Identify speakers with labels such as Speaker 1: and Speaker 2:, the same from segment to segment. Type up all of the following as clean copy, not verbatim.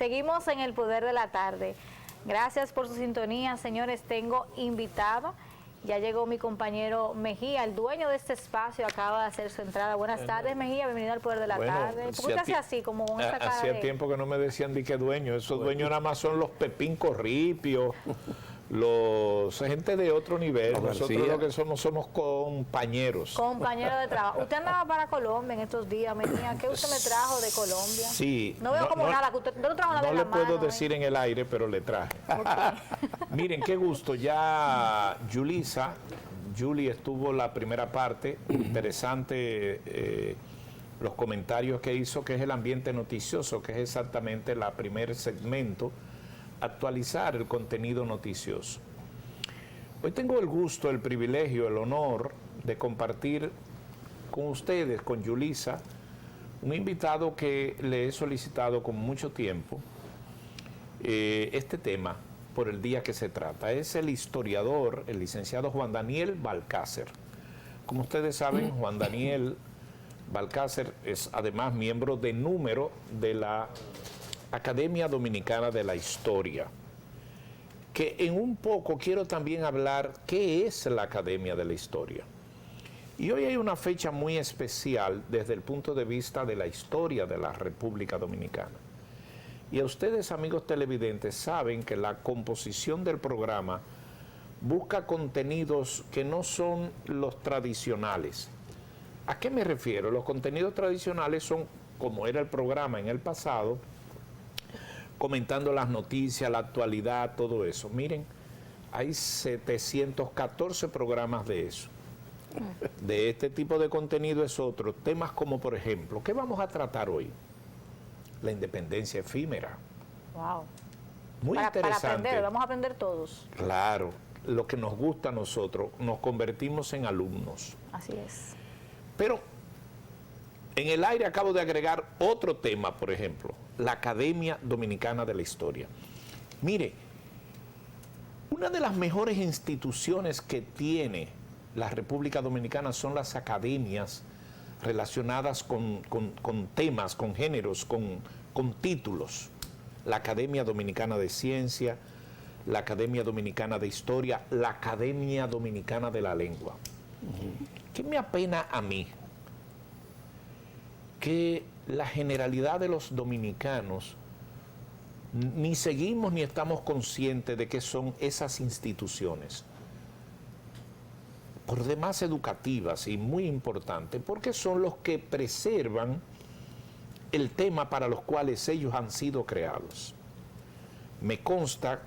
Speaker 1: Seguimos en el poder de la tarde. Gracias por su sintonía, señores. Tengo invitado. Ya llegó mi compañero Mejía, el dueño de este espacio, acaba de hacer su entrada. Buenas tardes, Mejía, bienvenido al Poder de la Tarde. ¿Por qué usted hace así, como con esta cara
Speaker 2: hacía tiempo que no me decían de qué dueño. Esos dueños nada más son los Pepín Corripio, los gente de otro nivel. Nosotros lo que somos compañeros.
Speaker 1: Compañeros de trabajo. Usted andaba para Colombia en estos días, Mejía. ¿Qué usted me trajo de Colombia?
Speaker 2: Sí.
Speaker 1: No veo como nada, que usted no trajo nada en la mano.
Speaker 2: No le puedo decir en el aire, pero le traje. Okay. Miren, qué gusto. Ya Julie estuvo la primera parte, interesante los comentarios que hizo, que es el ambiente noticioso, que es exactamente la primer segmento, actualizar el contenido noticioso. Hoy tengo el gusto, el privilegio, el honor de compartir con ustedes, con Yulisa, un invitado que le he solicitado con mucho tiempo este tema por el día que se trata. Es el historiador, el licenciado Juan Daniel Balcácer. Como ustedes saben, Juan Daniel Balcácer es además miembro de número de la Academia Dominicana de la Historia, que en un poco quiero también hablar qué es la Academia de la Historia. Y hoy hay una fecha muy especial desde el punto de vista de la historia de la República Dominicana. Y a ustedes, amigos televidentes, saben que la composición del programa busca contenidos que no son los tradicionales. ¿A qué me refiero? Los contenidos tradicionales son, como era el programa en el pasado, comentando las noticias, la actualidad, todo eso. Miren, hay 714 programas de eso. De este tipo de contenido es otro. Temas como, por ejemplo, ¿qué vamos a tratar hoy? La independencia efímera.
Speaker 1: Wow.
Speaker 2: Muy interesante.
Speaker 1: Para aprender, vamos a aprender todos.
Speaker 2: Claro, lo que nos gusta a nosotros, nos convertimos en alumnos.
Speaker 1: Así es.
Speaker 2: Pero en el aire acabo de agregar otro tema, por ejemplo, la Academia Dominicana de la Historia. Mire, una de las mejores instituciones que tiene la República Dominicana son las academias relacionadas con temas, con géneros, con títulos. La Academia Dominicana de Ciencia, la Academia Dominicana de Historia, la Academia Dominicana de la Lengua. ¿Qué me apena a mí? Que la generalidad de los dominicanos ni seguimos ni estamos conscientes de qué son esas instituciones, por demás educativas y muy importantes, porque son los que preservan el tema para los cuales ellos han sido creados. Me consta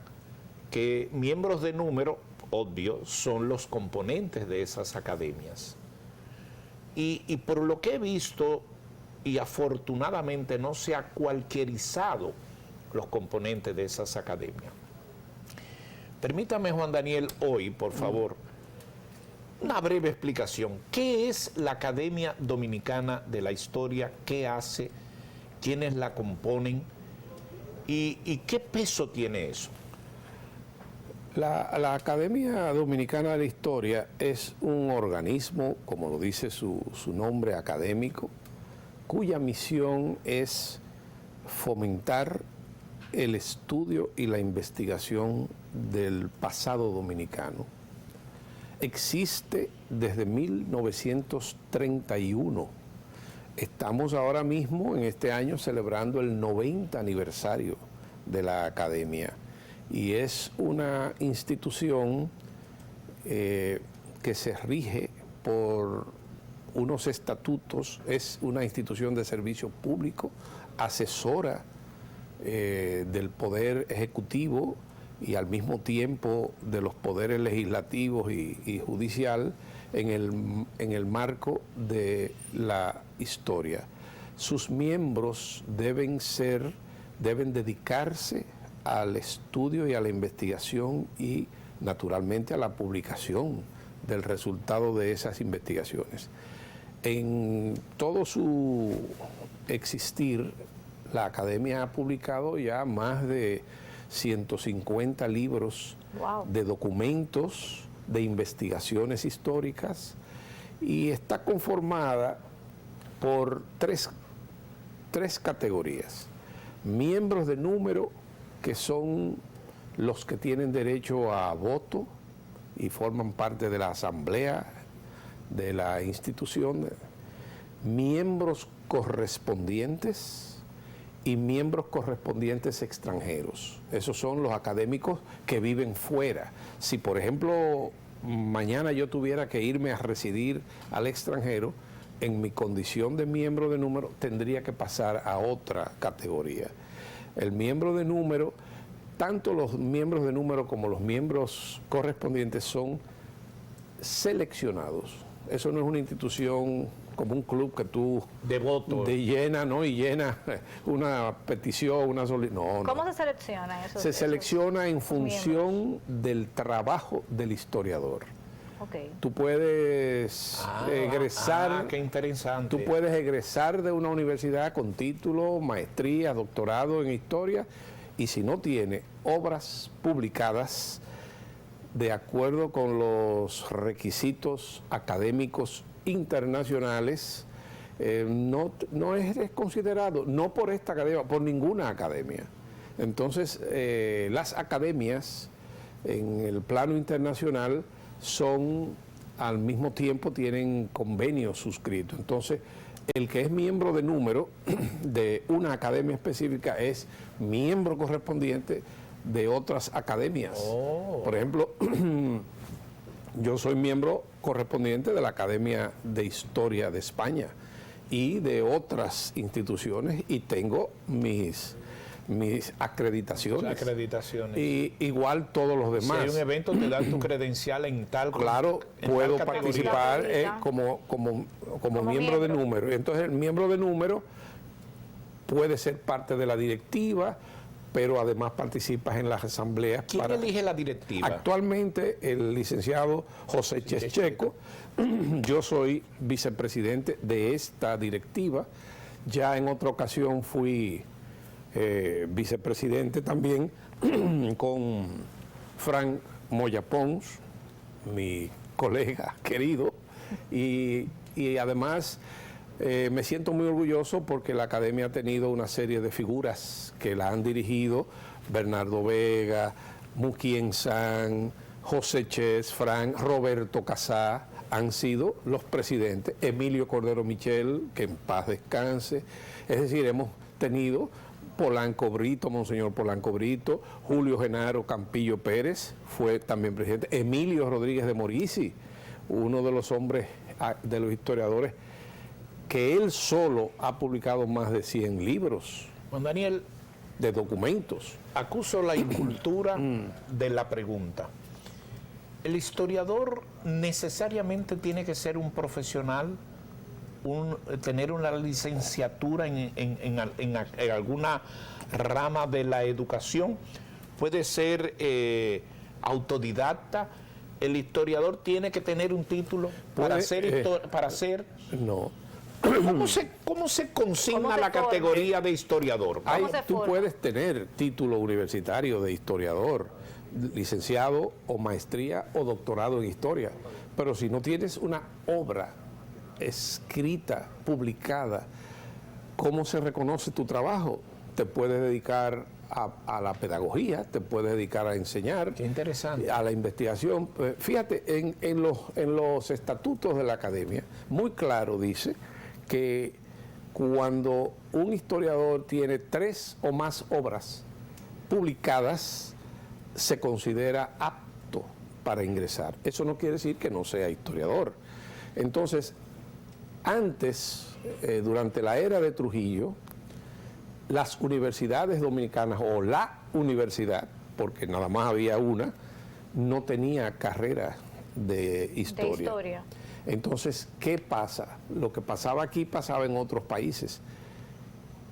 Speaker 2: que miembros de número, obvio, son los componentes de esas academias. Y por lo que he visto, y afortunadamente no se ha cualquierizado los componentes de esas academias. Permítame, Juan Daniel, hoy, por favor, una breve explicación. ¿Qué es la Academia Dominicana de la Historia? ¿Qué hace? ¿Quiénes la componen? ¿Y qué peso tiene eso?
Speaker 3: La Academia Dominicana de la Historia es un organismo, como lo dice su nombre académico, cuya misión es fomentar el estudio y la investigación del pasado dominicano. Existe desde 1931. Estamos ahora mismo, en este año, celebrando el 90 aniversario de la Academia. Y es una institución que se rige por unos estatutos, es una institución de servicio público, asesora del Poder Ejecutivo y al mismo tiempo de los poderes legislativos y judicial en el marco de la historia. Sus miembros deben dedicarse al estudio y a la investigación y naturalmente a la publicación del resultado de esas investigaciones. En todo su existir, la Academia ha publicado ya más de 150 libros de documentos, de investigaciones históricas, y está conformada por tres categorías. miembros de número, que son los que tienen derecho a voto y forman parte de la asamblea de la institución, miembros correspondientes y miembros correspondientes extranjeros. Esos son los académicos que viven fuera. Si, por ejemplo, mañana yo tuviera que irme a residir al extranjero, en mi condición de miembro de número tendría que pasar a otra categoría. El miembro de número, tanto los miembros de número como los miembros correspondientes son seleccionados. Eso no es una institución como un club que tú
Speaker 2: de voto
Speaker 3: llena, ¿no? Y llena una petición, una solicitud. No,
Speaker 1: ¿Cómo
Speaker 3: no.
Speaker 1: se selecciona eso?
Speaker 3: Se selecciona en función del trabajo del historiador.
Speaker 1: Okay.
Speaker 3: Tú puedes egresar.
Speaker 2: Qué interesante.
Speaker 3: Tú puedes egresar de una universidad con título, maestría, doctorado en historia, y si no tiene obras publicadas de acuerdo con los requisitos académicos internacionales, no es considerado, no por esta academia, por ninguna academia. Entonces, las academias en el plano internacional son, al mismo tiempo, tienen convenios suscritos. Entonces, el que es miembro de número de una academia específica es miembro correspondiente de otras academias. Por ejemplo, yo soy miembro correspondiente de la Academia de Historia de España y de otras instituciones, y tengo mis acreditaciones. Y igual todos los demás.
Speaker 2: Si hay un evento, te dan tu credencial en tal.
Speaker 3: Claro, puedo participar como miembro de número. Entonces, el miembro de número puede ser parte de la directiva, pero además participas en las asambleas.
Speaker 2: ¿Quién elige la directiva?
Speaker 3: Actualmente el licenciado José Checheco. Yo soy vicepresidente de esta directiva. Ya en otra ocasión fui vicepresidente también con Frank Moya Pons, mi colega querido, y además me siento muy orgulloso porque la academia ha tenido una serie de figuras que la han dirigido: Bernardo Vega, Muquien San, José Ches, Frank, Roberto Casá, han sido los presidentes, Emilio Cordero Michel, que en paz descanse. Es decir, hemos tenido Polanco Brito, Monseñor Polanco Brito, Julio Genaro Campillo Pérez, fue también presidente, Emilio Rodríguez de Morici, uno de los hombres, de los historiadores, que él solo ha publicado más de 100 libros.
Speaker 2: Juan Daniel,
Speaker 3: de documentos.
Speaker 2: Acuso la incultura de la pregunta. ¿El historiador necesariamente tiene que ser un profesional, tener una licenciatura en alguna rama de la educación? ¿Puede ser autodidacta? ¿El historiador tiene que tener un título para ser?
Speaker 3: No.
Speaker 2: ¿Cómo se consigna la categoría de historiador?
Speaker 3: Tú puedes tener título universitario de historiador, licenciado o maestría o doctorado en historia, pero si no tienes una obra escrita, publicada, ¿cómo se reconoce tu trabajo? Te puedes dedicar a la pedagogía, te puedes dedicar a enseñar.
Speaker 2: Qué interesante.
Speaker 3: A la investigación. Fíjate, en los estatutos de la academia, muy claro dice que cuando un historiador tiene 3 o más obras publicadas, se considera apto para ingresar. Eso no quiere decir que no sea historiador. Entonces, antes, durante la era de Trujillo, las universidades dominicanas, o la universidad, porque nada más había una, no tenía carrera de historia. Entonces, ¿qué pasa? Lo que pasaba aquí pasaba en otros países.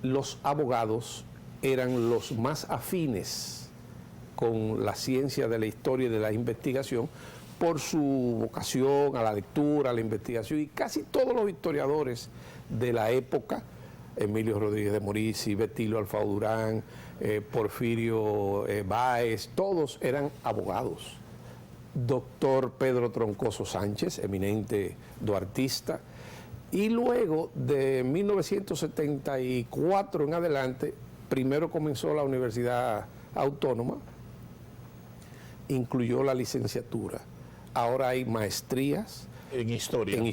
Speaker 3: Los abogados eran los más afines con la ciencia de la historia y de la investigación por su vocación a la lectura, a la investigación, y casi todos los historiadores de la época, Emilio Rodríguez de Morici, Betilio Alfao Durán, Porfirio Báez, todos eran abogados. Doctor Pedro Troncoso Sánchez, eminente duartista, y luego de 1974 en adelante, primero comenzó la Universidad Autónoma, incluyó la licenciatura. Ahora hay maestrías
Speaker 2: En historia.
Speaker 3: en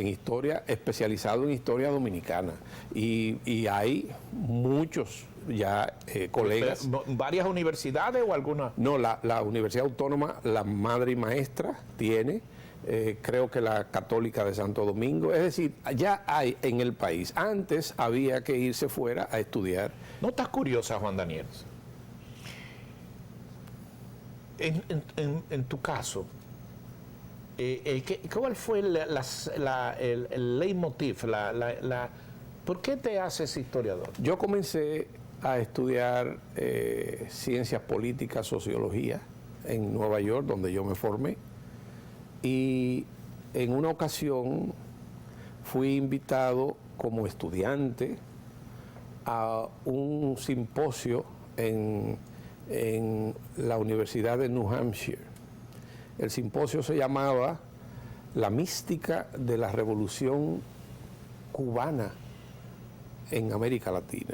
Speaker 3: historia, especializado en historia dominicana. Y hay muchos ya colegas.
Speaker 2: ¿Varias universidades o alguna?
Speaker 3: No, la Universidad Autónoma, la madre y maestra tiene, creo que la Católica de Santo Domingo, es decir, ya hay en el país. Antes había que irse fuera a estudiar.
Speaker 2: ¿No estás curiosa, Juan Daniel? En tu caso, ¿cuál fue el leitmotiv? ¿Por qué te haces historiador?
Speaker 3: Yo comencé a estudiar ciencias políticas, sociología en Nueva York, donde yo me formé. Y en una ocasión fui invitado como estudiante a un simposio en la Universidad de New Hampshire. El simposio se llamaba La mística de la Revolución Cubana en América Latina.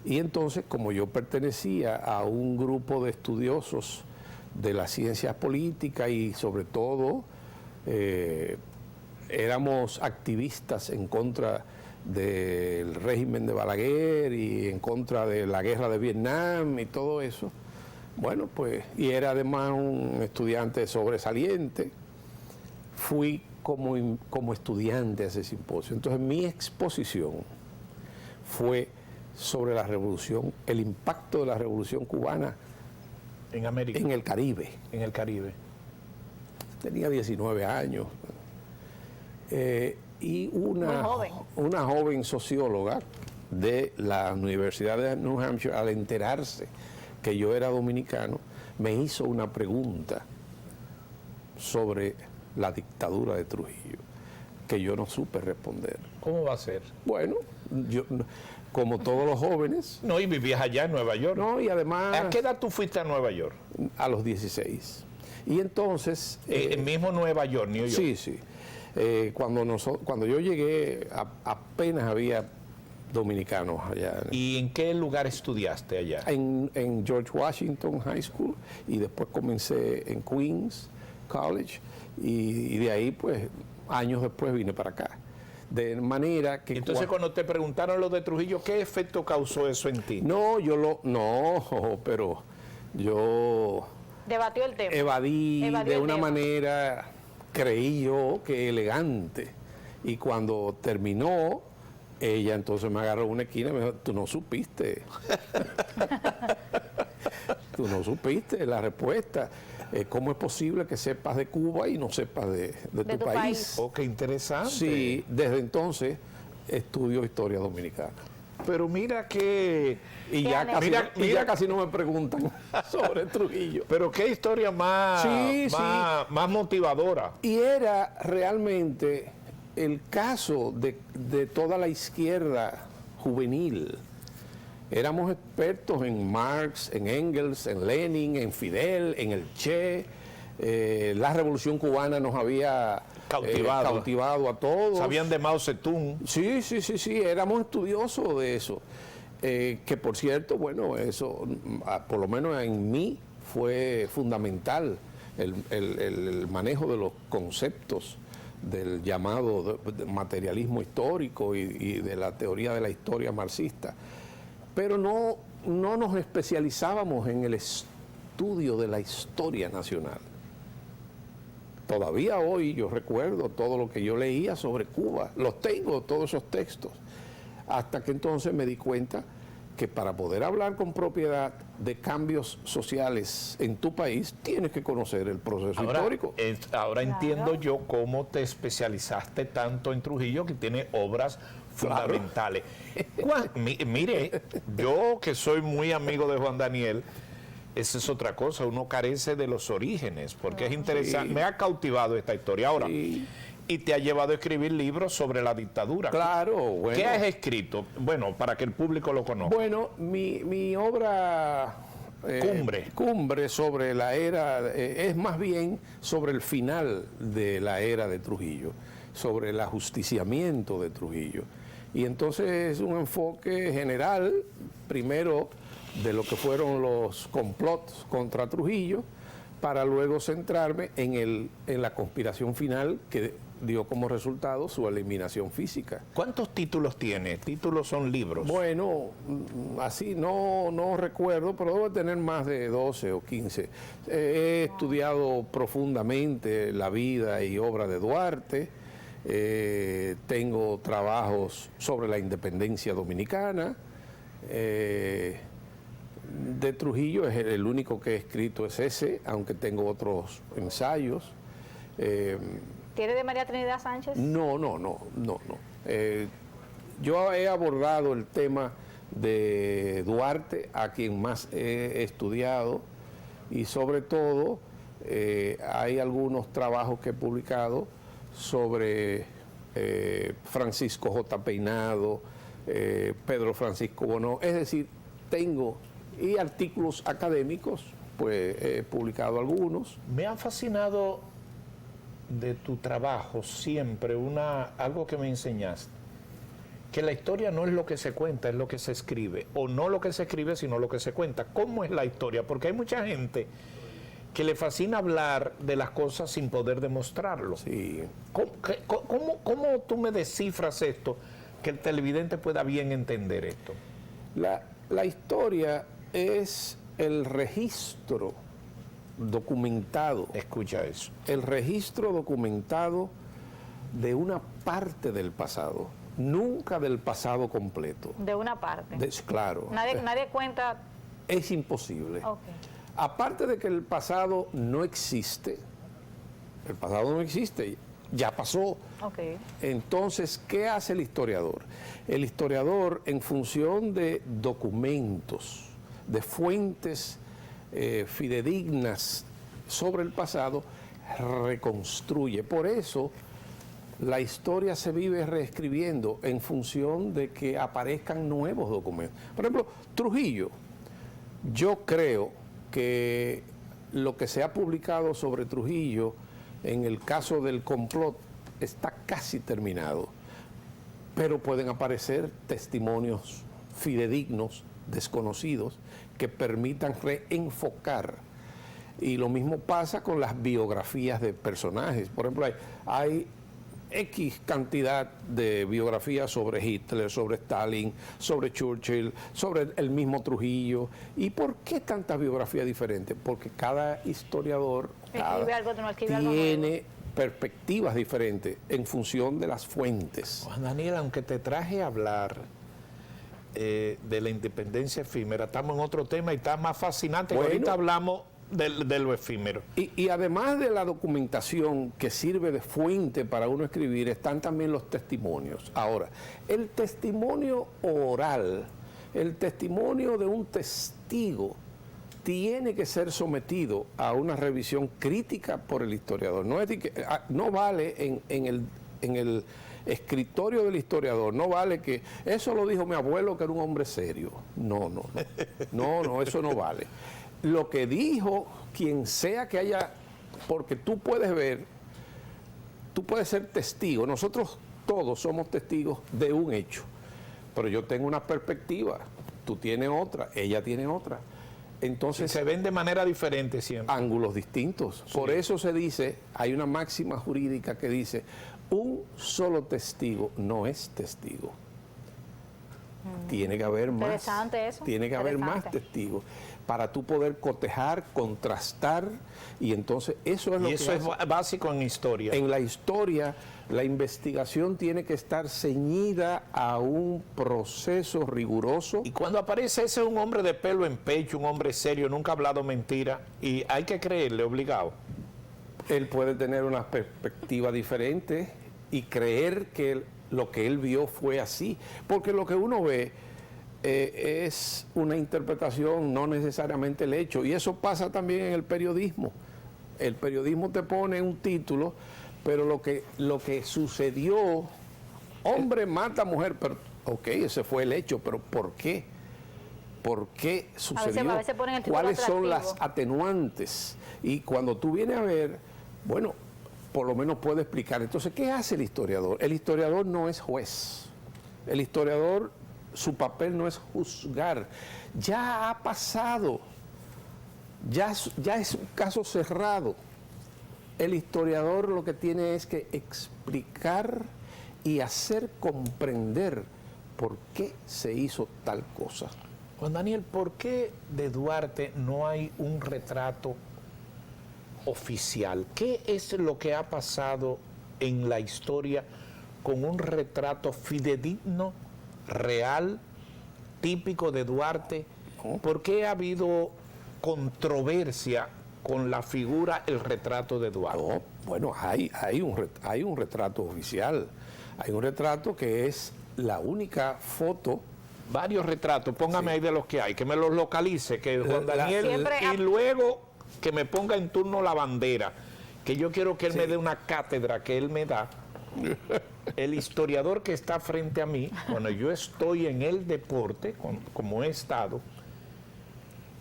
Speaker 3: Y entonces, como yo pertenecía a un grupo de estudiosos de las ciencias políticas y sobre todo éramos activistas en contra del régimen de Balaguer y en contra de la guerra de Vietnam y todo eso, bueno, pues, y era además un estudiante sobresaliente, fui como estudiante a ese simposio. Entonces mi exposición fue sobre la revolución, el impacto de la revolución cubana
Speaker 2: En América.
Speaker 3: en el Caribe.
Speaker 2: En el Caribe.
Speaker 3: Tenía 19 años. Y
Speaker 1: Muy joven.
Speaker 3: una joven socióloga de la Universidad de New Hampshire, al enterarse que yo era dominicano, me hizo una pregunta sobre la dictadura de Trujillo, que yo no supe responder.
Speaker 2: ¿Cómo va a ser?
Speaker 3: Bueno, yo, como todos los jóvenes,
Speaker 2: No, y vivías allá en Nueva York.
Speaker 3: no, y además
Speaker 2: ¿A qué edad tú fuiste a Nueva York?
Speaker 3: a los 16. Y entonces...
Speaker 2: El mismo Nueva York, New York.
Speaker 3: Sí, sí. Cuando yo llegué, apenas había dominicanos allá.
Speaker 2: ¿Y en qué lugar estudiaste allá?
Speaker 3: En George Washington High School, y después comencé en Queens College, y de ahí, pues, años después vine para acá. De manera que...
Speaker 2: Entonces, cuando te preguntaron lo de Trujillo, ¿qué efecto causó eso en ti?
Speaker 3: No, pero yo
Speaker 1: Debatió el tema.
Speaker 3: evadí
Speaker 1: Evadió
Speaker 3: de
Speaker 1: el
Speaker 3: una
Speaker 1: tema.
Speaker 3: manera, creí yo, que elegante. Y cuando terminó, ella entonces me agarró una esquina y me dijo, tú no supiste. Tú no supiste la respuesta. ¿Cómo es posible que sepas de Cuba y no sepas de tu
Speaker 1: tu
Speaker 3: país?
Speaker 1: país.
Speaker 2: Oh, qué interesante.
Speaker 3: Sí, desde entonces estudio historia dominicana.
Speaker 2: Pero mira que...
Speaker 3: Y ya,
Speaker 1: Qué
Speaker 3: casi,
Speaker 2: anécdota.
Speaker 3: y ya casi no me preguntan sobre Trujillo.
Speaker 2: Pero qué historia más,
Speaker 3: Sí,
Speaker 2: más motivadora.
Speaker 3: Y era realmente el caso de toda la izquierda juvenil. Éramos expertos en Marx, en Engels, en Lenin, en Fidel, en el Che. La revolución cubana nos había cautivado a todos.
Speaker 2: Sabían de Mao Zedong.
Speaker 3: Sí, éramos estudiosos de eso. Que por cierto, bueno, eso, por lo menos en mí, fue fundamental el manejo de los conceptos del llamado materialismo histórico y de la teoría de la historia marxista. Pero no nos especializábamos en el estudio de la historia nacional. Todavía hoy yo recuerdo todo lo que yo leía sobre Cuba, los tengo, todos esos textos, hasta que entonces me di cuenta que para poder hablar con propiedad de cambios sociales en tu país, tienes que conocer el proceso histórico.
Speaker 2: Ahora
Speaker 1: Claro.
Speaker 2: entiendo yo cómo te especializaste tanto en Trujillo, que tiene obras fundamentales. Mire, yo que soy muy amigo de Juan Daniel, esa es otra cosa, uno carece de los orígenes, porque es interesante,
Speaker 3: Sí.
Speaker 2: me ha cautivado esta historia. Ahora,
Speaker 3: Sí.
Speaker 2: y te ha llevado a escribir libros sobre la dictadura.
Speaker 3: Claro, bueno.
Speaker 2: ¿Qué has escrito? Bueno, para que el público lo conozca.
Speaker 3: Bueno, mi obra cumbre sobre la era, es más bien sobre el final de la era de Trujillo, sobre el ajusticiamiento de Trujillo. Y entonces es un enfoque general primero de lo que fueron los complots contra Trujillo, para luego centrarme en la conspiración final que dio como resultado su eliminación física.
Speaker 2: ¿Cuántos títulos tiene? ¿Títulos son libros?
Speaker 3: Bueno, así no recuerdo, pero debo tener más de 12 o 15. He estudiado profundamente la vida y obra de Duarte. Tengo trabajos sobre la independencia dominicana. De Trujillo es el único que he escrito es ese, aunque tengo otros ensayos.
Speaker 1: ¿Tiene de María Trinidad Sánchez?
Speaker 3: No. Yo he abordado el tema de Duarte, a quien más he estudiado, y sobre todo hay algunos trabajos que he publicado sobre Francisco J. Peinado, Pedro Francisco Bono, es decir, tengo y artículos académicos, pues he publicado algunos.
Speaker 2: Me ha fascinado de tu trabajo siempre algo que me enseñaste, que la historia no es lo que se cuenta, es lo que se escribe, o no lo que se escribe, sino lo que se cuenta. ¿Cómo es la historia? Porque hay mucha gente que le fascina hablar de las cosas sin poder demostrarlo.
Speaker 3: Sí.
Speaker 2: ¿Cómo tú me descifras esto, que el televidente pueda bien entender esto?
Speaker 3: La historia es el registro documentado.
Speaker 2: Escucha eso.
Speaker 3: El registro documentado de una parte del pasado, nunca del pasado completo.
Speaker 1: De una parte.
Speaker 3: Claro.
Speaker 1: Nadie cuenta.
Speaker 3: Es imposible.
Speaker 1: Okay.
Speaker 3: Aparte de que el pasado no existe, ya pasó.
Speaker 1: Okay.
Speaker 3: Entonces, ¿qué hace el historiador? El historiador, en función de documentos, de fuentes fidedignas sobre el pasado, reconstruye. Por eso, la historia se vive reescribiendo en función de que aparezcan nuevos documentos. Por ejemplo, Trujillo, yo creo que lo que se ha publicado sobre Trujillo en el caso del complot está casi terminado, pero pueden aparecer testimonios fidedignos, desconocidos, que permitan reenfocar. Y lo mismo pasa con las biografías de personajes. Por ejemplo, hay X cantidad de biografías sobre Hitler, sobre Stalin, sobre Churchill, sobre el mismo Trujillo. ¿Y por qué tantas biografías diferentes? Porque cada historiador tiene perspectivas diferentes en función de las fuentes.
Speaker 2: Juan Daniel, aunque te traje a hablar de la independencia efímera, estamos en otro tema y está más fascinante.
Speaker 3: Bueno,
Speaker 2: ahorita hablamos de lo efímero.
Speaker 3: Y además de la documentación que sirve de fuente para uno escribir, están también los testimonios. Ahora, el testimonio oral, el testimonio de un testigo, tiene que ser sometido a una revisión crítica por el historiador. No vale en el escritorio del historiador, no vale que eso lo dijo mi abuelo que era un hombre serio. No, eso no vale. Lo que dijo quien sea que haya, porque tú puedes ver, tú puedes ser testigo, nosotros todos somos testigos de un hecho, pero yo tengo una perspectiva, tú tienes otra, ella tiene otra. Entonces
Speaker 2: se ven de manera diferente siempre.
Speaker 3: Ángulos distintos. Sí. Por eso se dice, hay una máxima jurídica que dice, un solo testigo no es testigo. Tiene que haber más.
Speaker 1: Interesante eso.
Speaker 3: Tiene que haber más testigos para tú poder cotejar, contrastar, y entonces eso es lo que
Speaker 2: eso es básico en historia.
Speaker 3: En la historia, la investigación tiene que estar ceñida a un proceso riguroso.
Speaker 2: Y cuando aparece ese un hombre de pelo en pecho, un hombre serio, nunca ha hablado mentira, y hay que creerle, obligado.
Speaker 3: Él puede tener una perspectiva diferente y creer que lo que él vio fue así, porque lo que uno ve es una interpretación, no necesariamente el hecho, y eso pasa también en el periodismo. El periodismo te pone un título, pero lo que sucedió, hombre mata mujer, pero ok, ese fue el hecho, pero ¿por qué? ¿Por qué sucedió?
Speaker 1: A veces ponen el título
Speaker 3: ¿Cuáles son
Speaker 1: atractivo?
Speaker 3: las atenuantes? Y cuando tú vienes a ver, bueno, por lo menos puede explicar. Entonces, ¿qué hace el historiador? El historiador no es juez. El historiador su papel no es juzgar. Ya ha pasado, ya es un caso cerrado. El historiador lo que tiene es que explicar y hacer comprender por qué se hizo tal cosa.
Speaker 2: Juan Daniel, ¿por qué de Duarte no hay un retrato oficial? ¿Qué es lo que ha pasado en la historia con un retrato fidedigno, real, típico de Duarte? ¿Por qué ha habido controversia con la figura, el retrato de Duarte?
Speaker 3: No, bueno, hay un retrato oficial. Hay un retrato que es la única foto.
Speaker 2: Varios retratos, póngame ahí de los que hay, que me los localice, que Juan Daniel,
Speaker 1: Siempre
Speaker 2: y luego que me ponga en turno la bandera, que yo quiero que él me dé una cátedra que él me da. El historiador que está frente a mí, cuando yo estoy en el deporte, como he estado,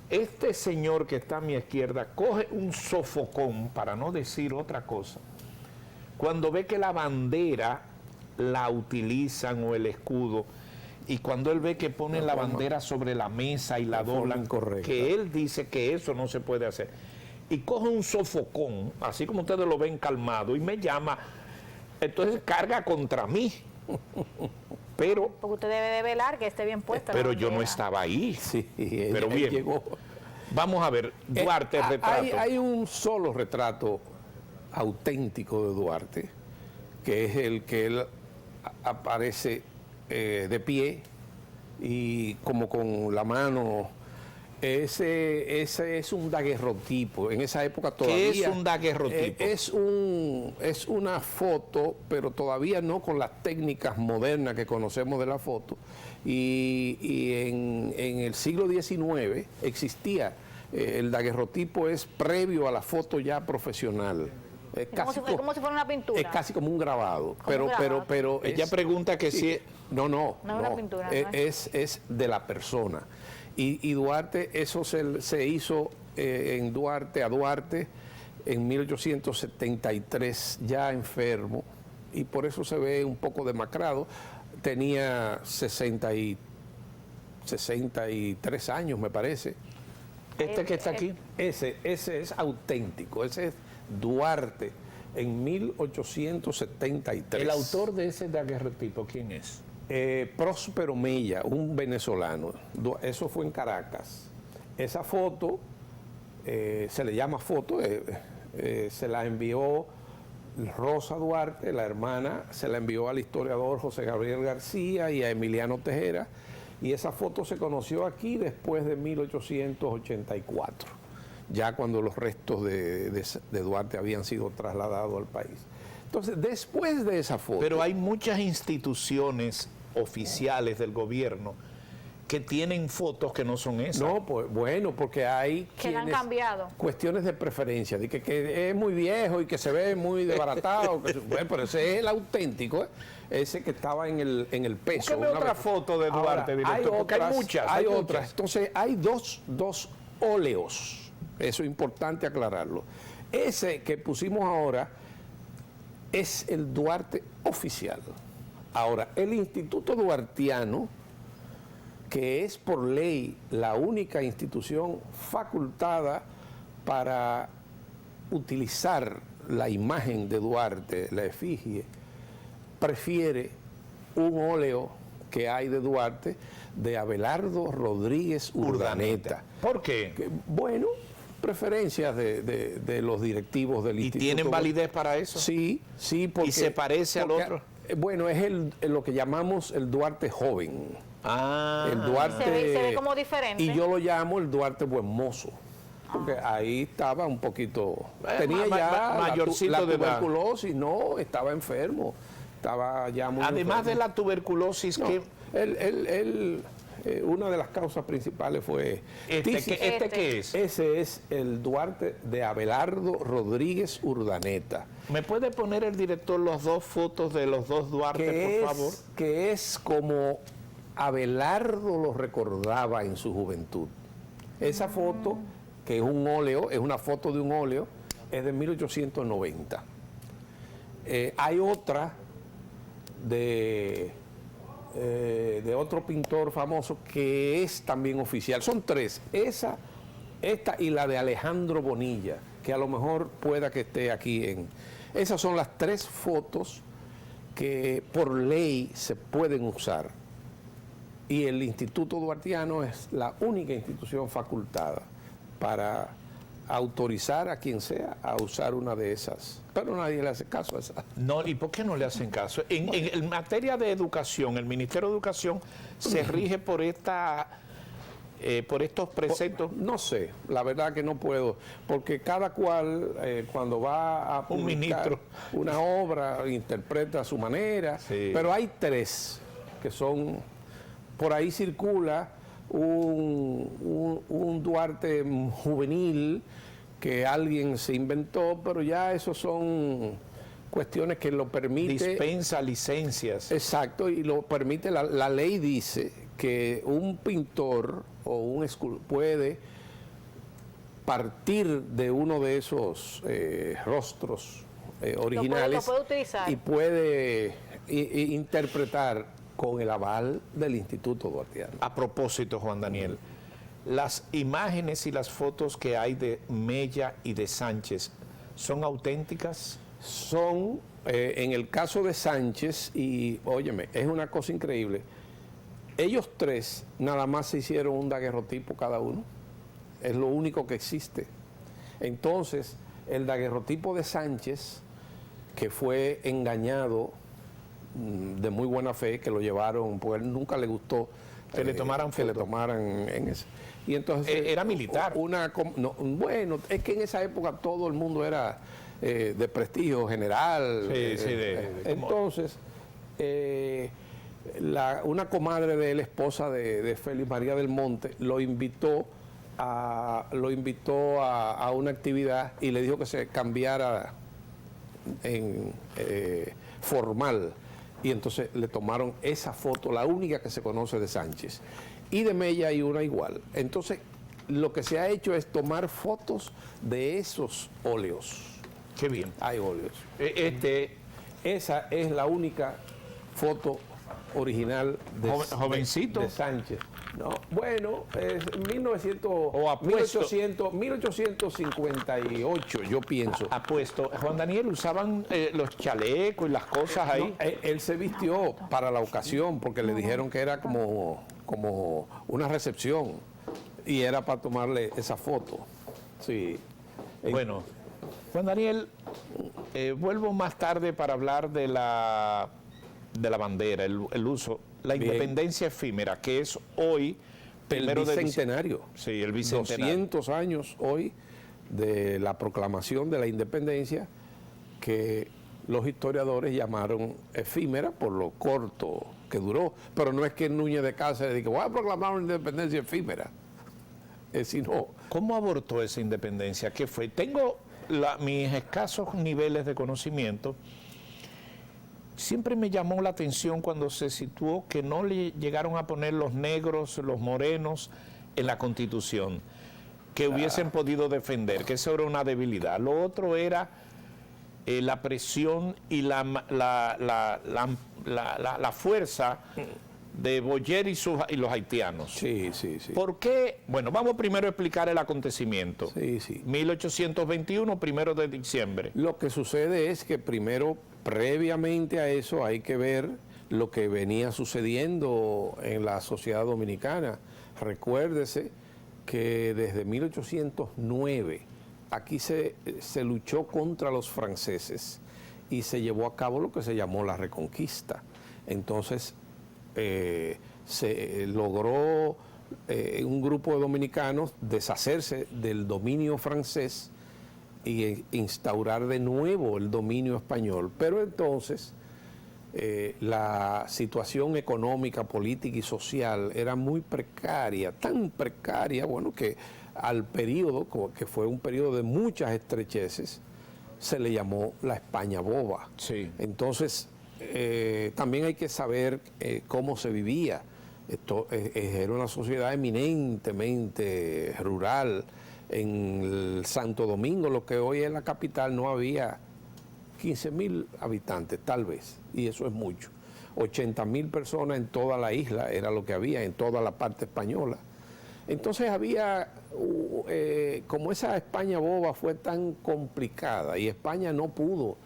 Speaker 2: este señor que está a mi izquierda coge un sofocón, para no decir otra cosa, cuando ve que la bandera la utilizan o el escudo, y cuando él ve que ponen la bandera sobre la mesa y la doblan, que él dice que eso no se puede hacer, y coge un sofocón, así como ustedes lo ven calmado, y me llama, entonces carga contra mí. Pero
Speaker 1: porque usted debe de velar que esté bien puesta.
Speaker 2: Pero
Speaker 1: la
Speaker 2: yo no
Speaker 1: bandera.
Speaker 2: estaba ahí.
Speaker 3: Sí,
Speaker 2: pero
Speaker 3: él
Speaker 2: bien.
Speaker 3: llegó.
Speaker 2: Vamos a ver, Duarte, el retrato.
Speaker 3: Hay un solo retrato auténtico de Duarte, que es el que él aparece de pie y como con la mano. Ese es un daguerrotipo. En esa época todavía.
Speaker 2: ¿Qué es un daguerrotipo?
Speaker 3: Es una foto, pero todavía no con las técnicas modernas que conocemos de la foto. Y en el siglo XIX existía. El daguerrotipo es previo a la foto ya profesional.
Speaker 1: Es como si fuera una pintura.
Speaker 3: Es casi como un grabado. Pero
Speaker 2: ella pregunta que si...
Speaker 3: No.
Speaker 1: No es una pintura.
Speaker 3: Es de la persona. Y Duarte, eso se hizo en Duarte, a Duarte, en 1873, ya enfermo, y por eso se ve un poco demacrado. Tenía 63 años, me parece.
Speaker 2: Este que está aquí.
Speaker 3: Ese es auténtico, ese es Duarte, en 1873.
Speaker 2: ¿El autor de ese daguerrotipo quién es?
Speaker 3: Próspero Mella, un venezolano. Eso fue en Caracas. Esa foto, se le llama foto, se la envió Rosa Duarte, la hermana, se la envió al historiador José Gabriel García y a Emiliano Tejera, y esa foto se conoció aquí después de 1884, ya cuando los restos de Duarte habían sido trasladados al país. Entonces, después de esa foto...
Speaker 2: Pero hay muchas instituciones oficiales del gobierno que tienen fotos que no son esas.
Speaker 3: No, pues bueno, porque hay
Speaker 1: que la han cambiado.
Speaker 3: Cuestiones de preferencia, de que es muy viejo y que se ve muy desbaratado. Bueno, pero ese es el auténtico, ese que estaba en el peso.
Speaker 2: Búsqueme otra foto de Duarte,
Speaker 3: ahora,
Speaker 2: director, porque hay muchas.
Speaker 3: Hay otras. Entonces, hay dos óleos. Eso es importante aclararlo. Ese que pusimos ahora es el Duarte oficial. Ahora, el Instituto Duartiano, que es por ley la única institución facultada para utilizar la imagen de Duarte, la efigie, prefiere un óleo que hay de Duarte de Abelardo Rodríguez Urdaneta.
Speaker 2: ¿Por qué?
Speaker 3: Bueno, preferencias de los directivos del instituto.
Speaker 2: ¿Y tienen validez para eso?
Speaker 3: Sí, porque...
Speaker 2: ¿Y se parece al otro?
Speaker 3: Bueno, es lo que llamamos el Duarte joven.
Speaker 2: Ah.
Speaker 3: El Duarte...
Speaker 1: Se ve como diferente.
Speaker 3: Y yo lo llamo el Duarte buen mozo. Porque ahí estaba un poquito... Tenía ya
Speaker 2: mayorcito
Speaker 3: la
Speaker 2: de edad.
Speaker 3: tuberculosis, no, estaba enfermo. Estaba ya muy
Speaker 2: Además
Speaker 3: enfermo.
Speaker 2: de la tuberculosis,
Speaker 3: No,
Speaker 2: que
Speaker 3: una de las causas principales fue...
Speaker 2: ¿Este qué es?
Speaker 3: Ese es el Duarte de Abelardo Rodríguez Urdaneta.
Speaker 2: ¿Me puede poner el director las dos fotos de los dos Duarte, por favor?
Speaker 3: Que es como Abelardo lo recordaba en su juventud. Esa foto, que es un óleo, es una foto de un óleo, es de 1890. Hay otra de de otro pintor famoso que es también oficial. Son tres, esta y la de Alejandro Bonilla, que a lo mejor pueda que esté aquí en... Esas son las tres fotos que por ley se pueden usar. Y el Instituto Duartiano es la única institución facultada para autorizar a quien sea a usar una de esas. Pero nadie le hace caso a esa.
Speaker 2: No, ¿y por qué no le hacen caso? En materia de educación, el Ministerio de Educación se rige por estos preceptos.
Speaker 3: No sé, la verdad que no puedo, porque cada cual cuando va a publicar una obra interpreta a su manera,
Speaker 2: sí.
Speaker 3: Pero hay tres que son, por ahí circula un Duarte juvenil que alguien se inventó, pero ya eso son cuestiones que lo permite.
Speaker 2: Dispensa licencias.
Speaker 3: Exacto, y lo permite, la ley dice que un pintor o un escultor puede partir de uno de esos rostros originales
Speaker 1: lo puede utilizar.
Speaker 3: y puede interpretar con el aval del Instituto Duartiano.
Speaker 2: A propósito, Juan Daniel, las imágenes y las fotos que hay de Mella y de Sánchez, ¿son auténticas?
Speaker 3: Son, en el caso de Sánchez, y óyeme, es una cosa increíble, ellos tres nada más se hicieron un daguerrotipo cada uno, es lo único que existe. Entonces, el daguerrotipo de Sánchez, que fue engañado de muy buena fe, que lo llevaron, porque él nunca le gustó
Speaker 2: que le tomaran
Speaker 3: que le tomaran en eso. Y entonces
Speaker 2: era militar.
Speaker 3: Bueno, es que en esa época todo el mundo era de prestigio general. Entonces, una comadre de él, esposa de Félix María del Monte, lo invitó a una actividad y le dijo que se cambiara en formal. Y entonces le tomaron esa foto, la única que se conoce de Sánchez. Y de Mella hay una igual. Entonces, lo que se ha hecho es tomar fotos de esos óleos.
Speaker 2: Qué bien.
Speaker 3: Hay óleos. Esa es la única foto original
Speaker 2: jovencito
Speaker 3: de Sánchez. No, bueno, es 1858, yo pienso.
Speaker 2: Apuesto. Juan Daniel, ¿usaban los chalecos y las cosas ahí?
Speaker 3: No, él se vistió para la ocasión porque le dijeron que era como una recepción y era para tomarle esa foto. Sí.
Speaker 2: Bueno, Juan Daniel, vuelvo más tarde para hablar de la bandera, el uso, la independencia efímera, que es hoy,
Speaker 3: el bicentenario.
Speaker 2: Sí, el bicentenario.
Speaker 3: 200 años hoy de la proclamación de la independencia, que los historiadores llamaron efímera por lo corto que duró. Pero no es que Núñez de Cáceres diga, voy a proclamar una independencia efímera. Sino,
Speaker 2: ¿cómo abortó esa independencia? ¿Qué fue? Tengo mis escasos niveles de conocimiento. Siempre me llamó la atención cuando se situó que no le llegaron a poner los negros, los morenos en la Constitución, que hubiesen podido defender, que eso era una debilidad. Lo otro era la presión y la fuerza de Boyer y los haitianos.
Speaker 3: Sí.
Speaker 2: ¿Por qué? Bueno, vamos primero a explicar el acontecimiento.
Speaker 3: Sí.
Speaker 2: 1821, 1 de diciembre.
Speaker 3: Lo que sucede es que primero, previamente a eso, hay que ver lo que venía sucediendo en la sociedad dominicana. Recuérdese que desde 1809 aquí se luchó contra los franceses y se llevó a cabo lo que se llamó la Reconquista. Entonces, se logró un grupo de dominicanos deshacerse del dominio francés y instaurar de nuevo el dominio español. Pero entonces la situación económica, política y social era muy precaria, tan precaria, bueno, que al periodo, que fue un periodo de muchas estrecheces, se le llamó la España boba.
Speaker 2: Sí.
Speaker 3: Entonces, también hay que saber cómo se vivía. Esto era una sociedad eminentemente rural. En el Santo Domingo, lo que hoy es la capital, no había 15.000 habitantes, tal vez, y eso es mucho. 80.000 personas en toda la isla, era lo que había, en toda la parte española. Entonces había, como esa España boba fue tan complicada y España no pudo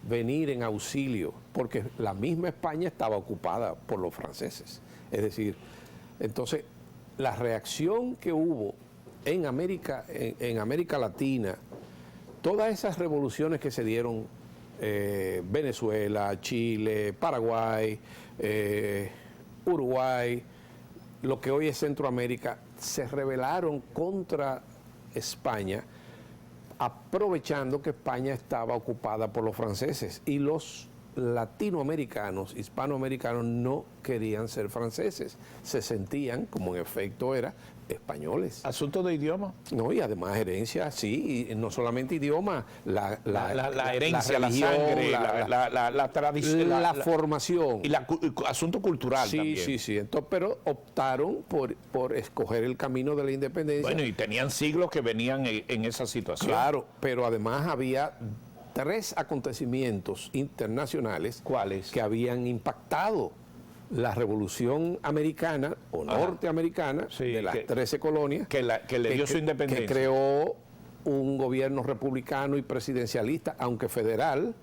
Speaker 3: venir en auxilio, porque la misma España estaba ocupada por los franceses. Es decir, entonces la reacción que hubo en América Latina, todas esas revoluciones que se dieron, Venezuela, Chile, Paraguay, Uruguay, lo que hoy es Centroamérica, se rebelaron contra España, aprovechando que España estaba ocupada por los franceses y los latinoamericanos, hispanoamericanos, no querían ser franceses, se sentían, como en efecto era, españoles.
Speaker 2: ¿Asunto de idioma?
Speaker 3: No, y además herencia, sí, y no solamente idioma, la
Speaker 2: herencia, la
Speaker 3: religión,
Speaker 2: sangre, la tradición,
Speaker 3: la formación.
Speaker 2: Y asunto cultural
Speaker 3: sí,
Speaker 2: también.
Speaker 3: Sí, sí, entonces, pero optaron por escoger el camino de la independencia.
Speaker 2: Bueno, y tenían siglos que venían en esa situación.
Speaker 3: Claro, pero además había 3 acontecimientos internacionales.
Speaker 2: ¿Cuáles?
Speaker 3: Que habían impactado la revolución americana o norteamericana,
Speaker 2: sí,
Speaker 3: de las 13 colonias,
Speaker 2: que le dio su independencia.
Speaker 3: que creó un gobierno republicano y presidencialista, aunque federal,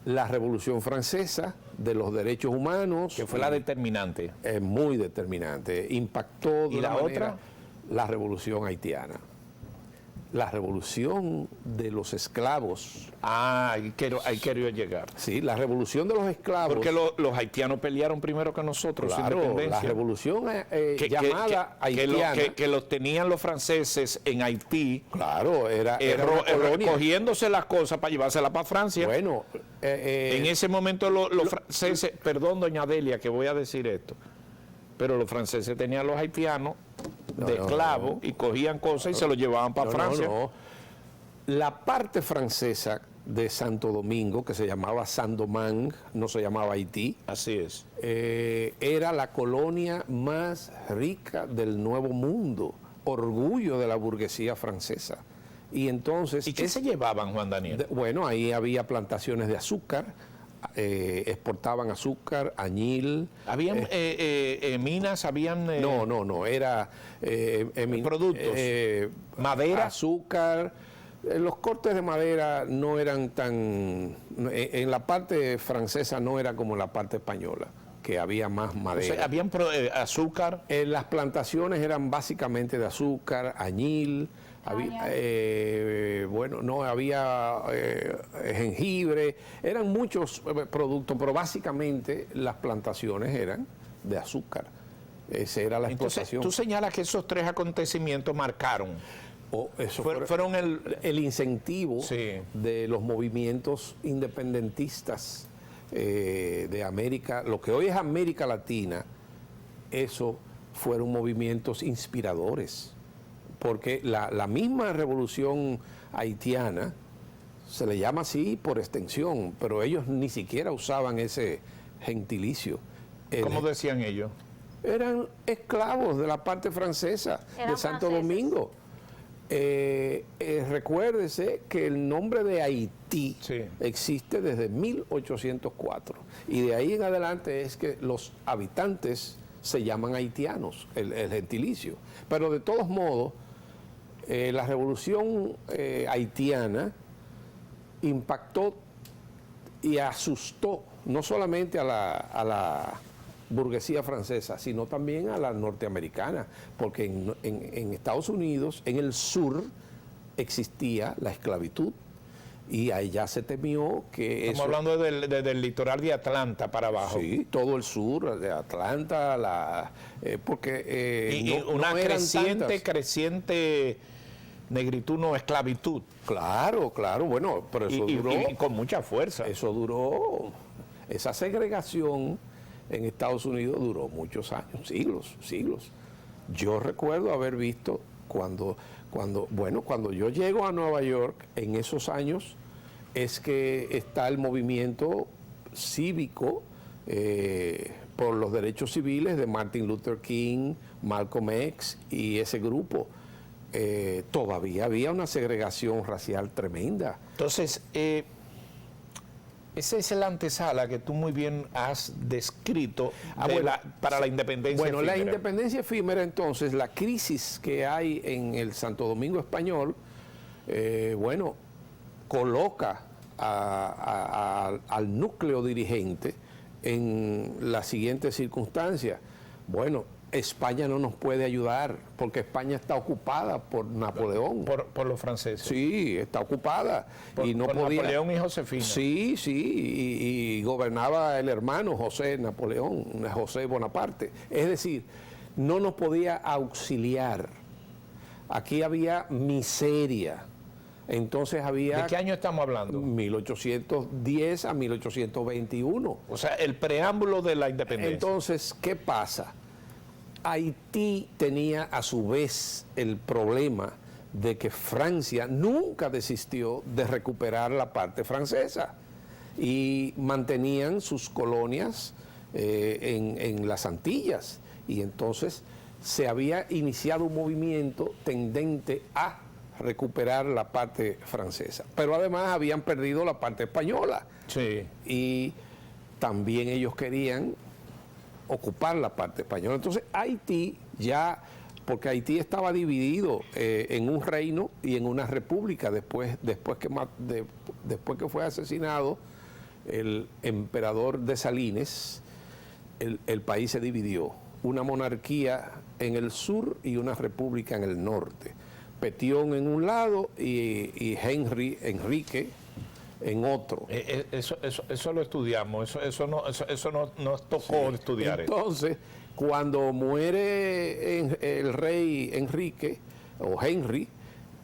Speaker 3: la Revolución Francesa de los derechos humanos,
Speaker 2: que fue la determinante.
Speaker 3: Es muy determinante, impactó de
Speaker 2: ¿Y
Speaker 3: una
Speaker 2: la
Speaker 3: manera
Speaker 2: otra?
Speaker 3: La Revolución Haitiana. La revolución de los esclavos.
Speaker 2: Ahí quiero llegar.
Speaker 3: Sí, la revolución de los esclavos.
Speaker 2: Porque los haitianos pelearon primero que nosotros, su
Speaker 3: Claro,
Speaker 2: independencia.
Speaker 3: la revolución llamada haitiana.
Speaker 2: Que los tenían los franceses en Haití.
Speaker 3: Claro, era una colonia.
Speaker 2: Cogiéndose las cosas para llevárselas para Francia.
Speaker 3: Bueno,
Speaker 2: en ese momento los franceses, perdón, doña Delia, que voy a decir esto, pero los franceses tenían a los haitianos de esclavos y cogían cosas y se los llevaban para Francia.
Speaker 3: La parte francesa de Santo Domingo, que se llamaba Saint-Domingue, no se llamaba Haití.
Speaker 2: Así es.
Speaker 3: Era la colonia más rica del Nuevo Mundo, orgullo de la burguesía francesa. Y entonces...
Speaker 2: ¿Y qué se llevaban, Juan Daniel?
Speaker 3: Bueno, ahí había plantaciones de azúcar, exportaban azúcar, añil.
Speaker 2: ¿Habían minas? ¿Habían...?
Speaker 3: No, era...
Speaker 2: productos. Madera.
Speaker 3: Azúcar. Los cortes de madera no eran tan... En la parte francesa no era como en la parte española, que había más madera.
Speaker 2: O sea, ¿habían azúcar?
Speaker 3: Las plantaciones eran básicamente de azúcar, añil... Había jengibre, eran muchos productos, pero básicamente las plantaciones eran de azúcar. Esa era la explotación.
Speaker 2: Tú señalas que esos 3 acontecimientos marcaron. Fueron
Speaker 3: el incentivo
Speaker 2: sí.
Speaker 3: de los movimientos independentistas de América, lo que hoy es América Latina. Eso fueron movimientos inspiradores. Porque la misma revolución haitiana se le llama así por extensión, pero ellos ni siquiera usaban ese gentilicio.
Speaker 2: ¿Cómo decían ellos?
Speaker 3: Eran esclavos de la parte francesa de Santo Domingo. Recuérdese que el nombre de Haití existe desde 1804 y de ahí en adelante es que los habitantes se llaman haitianos, el gentilicio. Pero de todos modos, la revolución haitiana impactó y asustó no solamente a la burguesía francesa, sino también a la norteamericana, porque en Estados Unidos, en el sur, existía la esclavitud y allá se temió que
Speaker 2: Estamos hablando del litoral de Atlanta para abajo.
Speaker 3: Sí, todo el sur de Atlanta, porque
Speaker 2: una
Speaker 3: no eran
Speaker 2: creciente negritud, no esclavitud.
Speaker 3: Claro, bueno, pero eso duró.
Speaker 2: Y con mucha fuerza.
Speaker 3: Eso duró. Esa segregación en Estados Unidos duró muchos años, siglos. Yo recuerdo haber visto cuando yo llego a Nueva York, en esos años, es que está el movimiento cívico por los derechos civiles de Martin Luther King, Malcolm X y ese grupo. Todavía había una segregación racial tremenda.
Speaker 2: Entonces, Esa es la antesala que tú muy bien has descrito para la independencia
Speaker 3: Bueno,
Speaker 2: efímera.
Speaker 3: la independencia efímera, entonces, la crisis que hay en el Santo Domingo Español, coloca al núcleo dirigente en la siguiente circunstancia. Bueno, España no nos puede ayudar porque España está ocupada por Napoleón.
Speaker 2: Por los franceses.
Speaker 3: Sí, está ocupada. Y no
Speaker 2: por
Speaker 3: podía.
Speaker 2: Napoleón y Josefina.
Speaker 3: Sí, y gobernaba el hermano José Napoleón, José Bonaparte. Es decir, no nos podía auxiliar. Aquí había miseria. Entonces había...
Speaker 2: ¿De qué año estamos hablando?
Speaker 3: 1810 a 1821.
Speaker 2: O sea, el preámbulo de la independencia.
Speaker 3: Entonces, ¿qué pasa? Haití tenía a su vez el problema de que Francia nunca desistió de recuperar la parte francesa y mantenían sus colonias en las Antillas. Y entonces se había iniciado un movimiento tendente a recuperar la parte francesa. Pero además habían perdido la parte española.
Speaker 2: Sí.
Speaker 3: Y también ellos querían ocupar la parte española. Entonces Haití ya, porque Haití estaba dividido en un reino y en una república después que fue asesinado el emperador Dessalines, el país se dividió, una monarquía en el sur y una república en el norte. Petion en un lado y Enrique en otro.
Speaker 2: Eso lo estudiamos, eso nos tocó estudiar.
Speaker 3: Entonces, cuando muere el rey Enrique o Henry,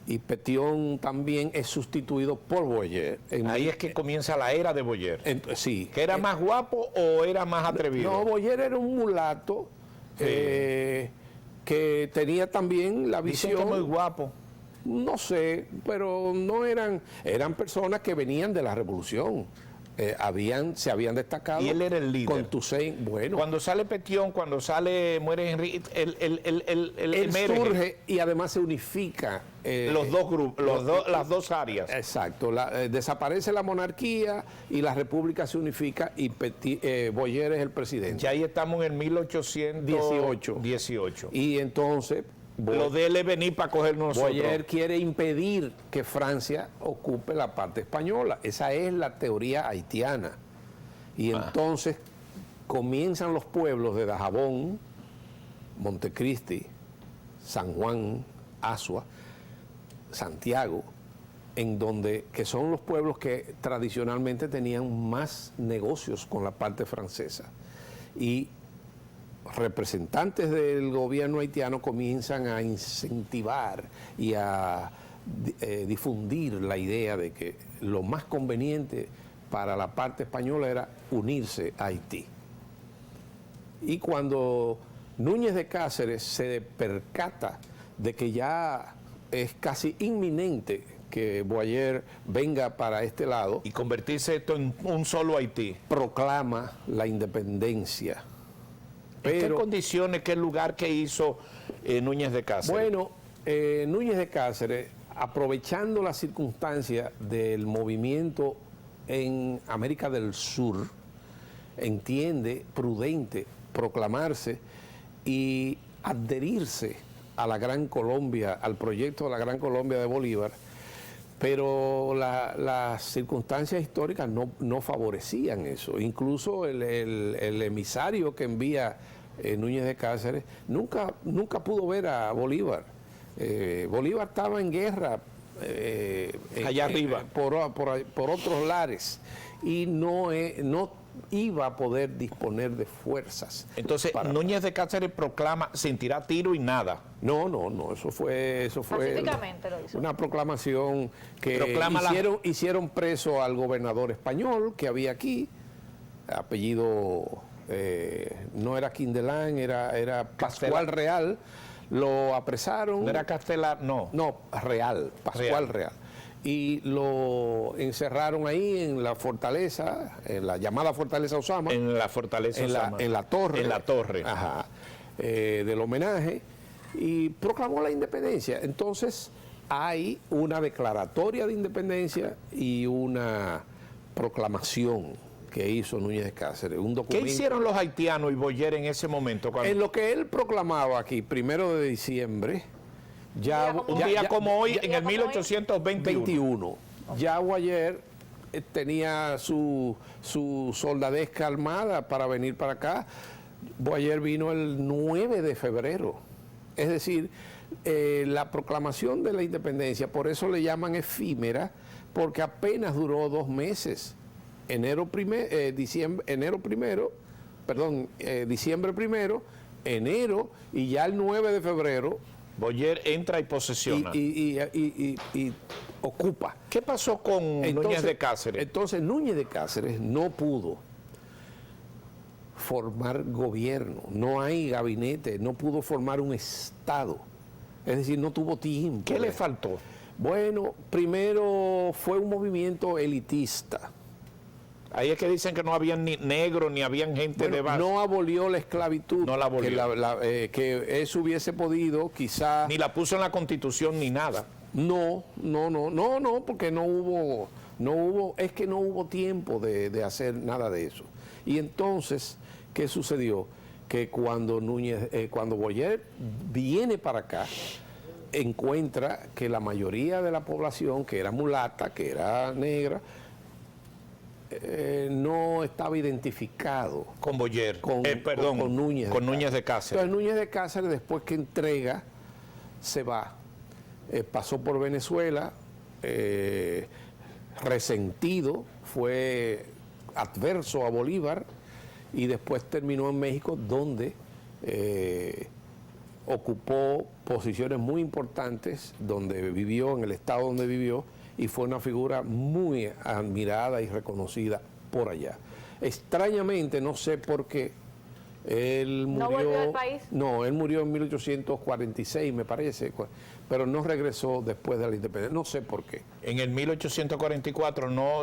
Speaker 3: y Petion también es sustituido por Boyer.
Speaker 2: Ahí es que comienza la era de Boyer.
Speaker 3: Sí.
Speaker 2: ¿Que era más guapo o era más atrevido?
Speaker 3: No, Boyer era un mulato que tenía también la visión.
Speaker 2: Dicen que muy guapo.
Speaker 3: No sé, pero no eran personas que venían de la revolución. Se habían destacado.
Speaker 2: Y él era el líder.
Speaker 3: Con Toussaint, bueno.
Speaker 2: Cuando sale Petion, muere Henry,
Speaker 3: él surge y además se unifica.
Speaker 2: Los dos grupos, las dos áreas.
Speaker 3: Exacto. Desaparece la monarquía y la república se unifica y Boyer es el presidente.
Speaker 2: Ya ahí estamos en 1818.
Speaker 3: Y entonces...
Speaker 2: Lo de él es venir para cogernos nosotros.
Speaker 3: Boyer quiere impedir que Francia ocupe la parte española. Esa es la teoría haitiana. Y entonces comienzan los pueblos de Dajabón, Montecristi, San Juan, Azua, Santiago, que son los pueblos que tradicionalmente tenían más negocios con la parte francesa. Y representantes del gobierno haitiano comienzan a incentivar y a difundir la idea de que lo más conveniente para la parte española era unirse a Haití. Y cuando Núñez de Cáceres se percata de que ya es casi inminente que Boyer venga para este lado
Speaker 2: y convertirse esto en un solo Haití,
Speaker 3: proclama la independencia.
Speaker 2: ¿En qué condiciones, qué lugar que hizo Núñez de Cáceres?
Speaker 3: Bueno, Núñez de Cáceres, aprovechando la circunstancia del movimiento en América del Sur, entiende prudente proclamarse y adherirse a la Gran Colombia, al proyecto de la Gran Colombia de Bolívar, pero las circunstancias históricas no favorecían eso. Incluso el emisario que envía Núñez de Cáceres nunca pudo ver a Bolívar. Bolívar estaba en guerra
Speaker 2: allá arriba
Speaker 3: por otros lares y no iba a poder disponer de fuerzas.
Speaker 2: Entonces Núñez de Cáceres proclama sin tirar tiro y nada.
Speaker 3: No, eso fue
Speaker 1: pacíficamente lo hizo.
Speaker 3: Una proclamación que hicieron preso al gobernador español que había aquí, apellido no era Quindelán, era Pascual Real. Lo apresaron.
Speaker 2: ¿No era Castelar? No,
Speaker 3: Real, Pascual Real. Y lo encerraron ahí en la fortaleza, en la llamada Fortaleza Osama.
Speaker 2: En la Fortaleza Osama.
Speaker 3: En la torre.
Speaker 2: En la torre.
Speaker 3: Ajá. Del homenaje. Y proclamó la independencia. Entonces hay una declaratoria de independencia y una proclamación que hizo Núñez de Cáceres, un
Speaker 2: ¿Qué
Speaker 3: documento.
Speaker 2: hicieron los haitianos y Boyer en ese momento?
Speaker 3: En lo que él proclamaba aquí, 1 de diciembre, ya,
Speaker 1: Un
Speaker 2: Un día como hoy,
Speaker 1: ya
Speaker 2: en el
Speaker 1: como hoy.
Speaker 2: 1821.
Speaker 3: 21. Ya Boyer tenía su soldadesca armada para venir para acá. Boyer vino el 9 de febrero. Es decir, la proclamación de la independencia, por eso le llaman efímera, porque apenas duró 2 meses. Diciembre primero, enero, y ya el 9 de febrero
Speaker 2: Boyer entra y posesiona.
Speaker 3: y ocupa.
Speaker 2: ¿Qué pasó con Núñez de Cáceres?
Speaker 3: Entonces Núñez de Cáceres no pudo formar gobierno, no hay gabinete, no pudo formar un Estado. Es decir, no tuvo tiempo.
Speaker 2: ¿Qué le faltó?
Speaker 3: Bueno, primero fue un movimiento elitista.
Speaker 2: Ahí es que dicen que no habían ni negros ni habían gente de base.
Speaker 3: No abolió la esclavitud.
Speaker 2: No la abolió.
Speaker 3: Que eso hubiese podido, quizá.
Speaker 2: Ni la puso en la Constitución ni nada.
Speaker 3: No, porque no hubo, es que no hubo tiempo de hacer nada de eso. Y entonces, ¿qué sucedió? Que cuando cuando Boyer viene para acá, encuentra que la mayoría de la población, que era mulata, que era negra, no estaba identificado
Speaker 2: Con Boyer.
Speaker 3: con Núñez.
Speaker 2: Con Núñez de Cáceres.
Speaker 3: Entonces Núñez de Cáceres, después que entrega, se va. Pasó por Venezuela, resentido, fue adverso a Bolívar, y después terminó en México, donde ocupó posiciones muy importantes, donde vivió, en el estado donde vivió, y fue una figura muy admirada y reconocida por allá. Extrañamente, no sé por qué, él murió...
Speaker 1: ¿No volvió al país?
Speaker 3: No, él murió en 1846, me parece, pero no regresó después de la independencia, no sé por qué.
Speaker 2: En el 1844 no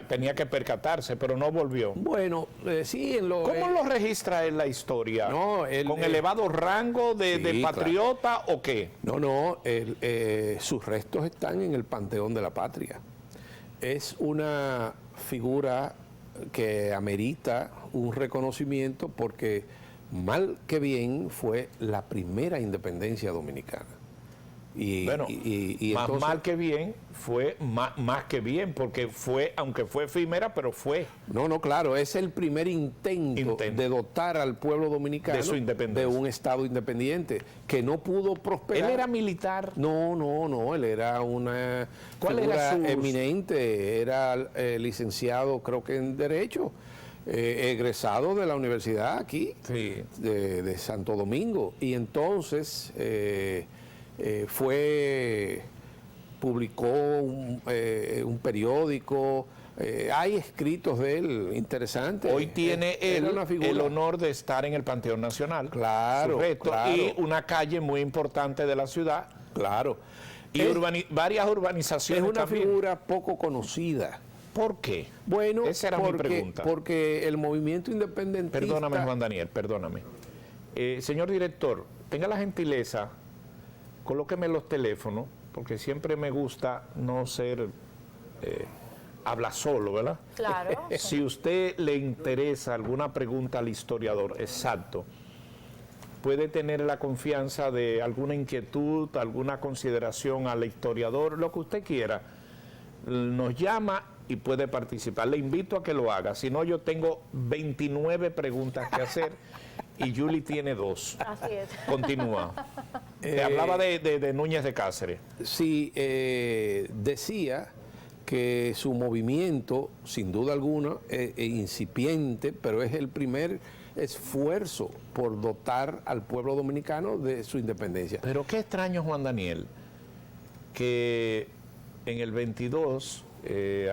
Speaker 2: tenía que percatarse, pero no volvió.
Speaker 3: Bueno, sí, en lo...
Speaker 2: ¿Cómo lo registra él la historia?
Speaker 3: No,
Speaker 2: ¿Con elevado rango de
Speaker 3: sí,
Speaker 2: patriota o qué?
Speaker 3: No, sus restos están en el Panteón de la Patria. Es una figura que amerita un reconocimiento porque, mal que bien, fue la primera independencia dominicana.
Speaker 2: Bueno, más
Speaker 3: entonces,
Speaker 2: mal que bien, fue más que bien, porque fue, aunque fue efímera, pero fue.
Speaker 3: No, claro, es el primer intento de dotar al pueblo dominicano
Speaker 2: de su independencia,
Speaker 3: de un Estado independiente, que no pudo prosperar.
Speaker 2: ¿Él era militar?
Speaker 3: No, él era una figura eminente, era licenciado, creo que en Derecho, egresado de la universidad aquí,
Speaker 2: sí,
Speaker 3: de Santo Domingo, y entonces... publicó un periódico, hay escritos de él interesantes.
Speaker 2: Hoy tiene el honor de estar en el Panteón Nacional.
Speaker 3: Claro, claro.
Speaker 2: Y una calle muy importante de la ciudad.
Speaker 3: Claro.
Speaker 2: Y varias urbanizaciones
Speaker 3: es una
Speaker 2: también.
Speaker 3: figura poco conocida.
Speaker 2: ¿Por qué?
Speaker 3: Bueno,
Speaker 2: esa era mi pregunta.
Speaker 3: Porque el movimiento independentista...
Speaker 2: Perdóname, Juan Daniel, perdóname. Señor director, tenga la gentileza, colóqueme los teléfonos, porque siempre me gusta no ser habla solo, ¿verdad?
Speaker 1: Claro.
Speaker 2: Si usted le interesa alguna pregunta al historiador, exacto, puede tener la confianza de alguna inquietud, alguna consideración al historiador, lo que usted quiera, nos llama y puede participar. Le invito a que lo haga, si no yo tengo 29 preguntas que hacer y Julie tiene 2.
Speaker 1: Así es.
Speaker 2: Continúa. Te hablaba de Núñez de Cáceres.
Speaker 3: Sí, decía que su movimiento, sin duda alguna, es incipiente, pero es el primer esfuerzo por dotar al pueblo dominicano de su independencia.
Speaker 2: Pero qué extraño, Juan Daniel, que en el 22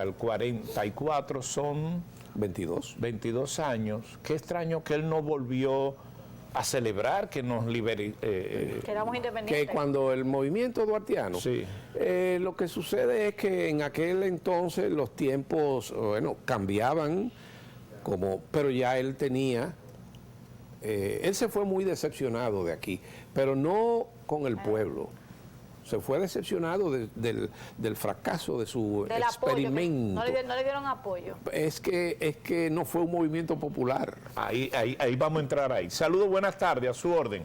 Speaker 2: al 44 son 22 años. Qué extraño que él no volvió a celebrar que nos libere.
Speaker 1: Que éramos independientes.
Speaker 3: Que cuando el movimiento duartiano,
Speaker 2: sí.
Speaker 3: Lo que sucede es que en aquel entonces los tiempos, bueno, cambiaban, pero ya él tenía, él se fue muy decepcionado de aquí, pero no con el pueblo, se fue decepcionado del fracaso de su
Speaker 1: Del apoyo, que
Speaker 3: experimento.
Speaker 1: no le dieron apoyo.
Speaker 3: Es que no fue un movimiento popular.
Speaker 2: Ahí vamos a entrar ahí. Saludos, buenas tardes, a su orden.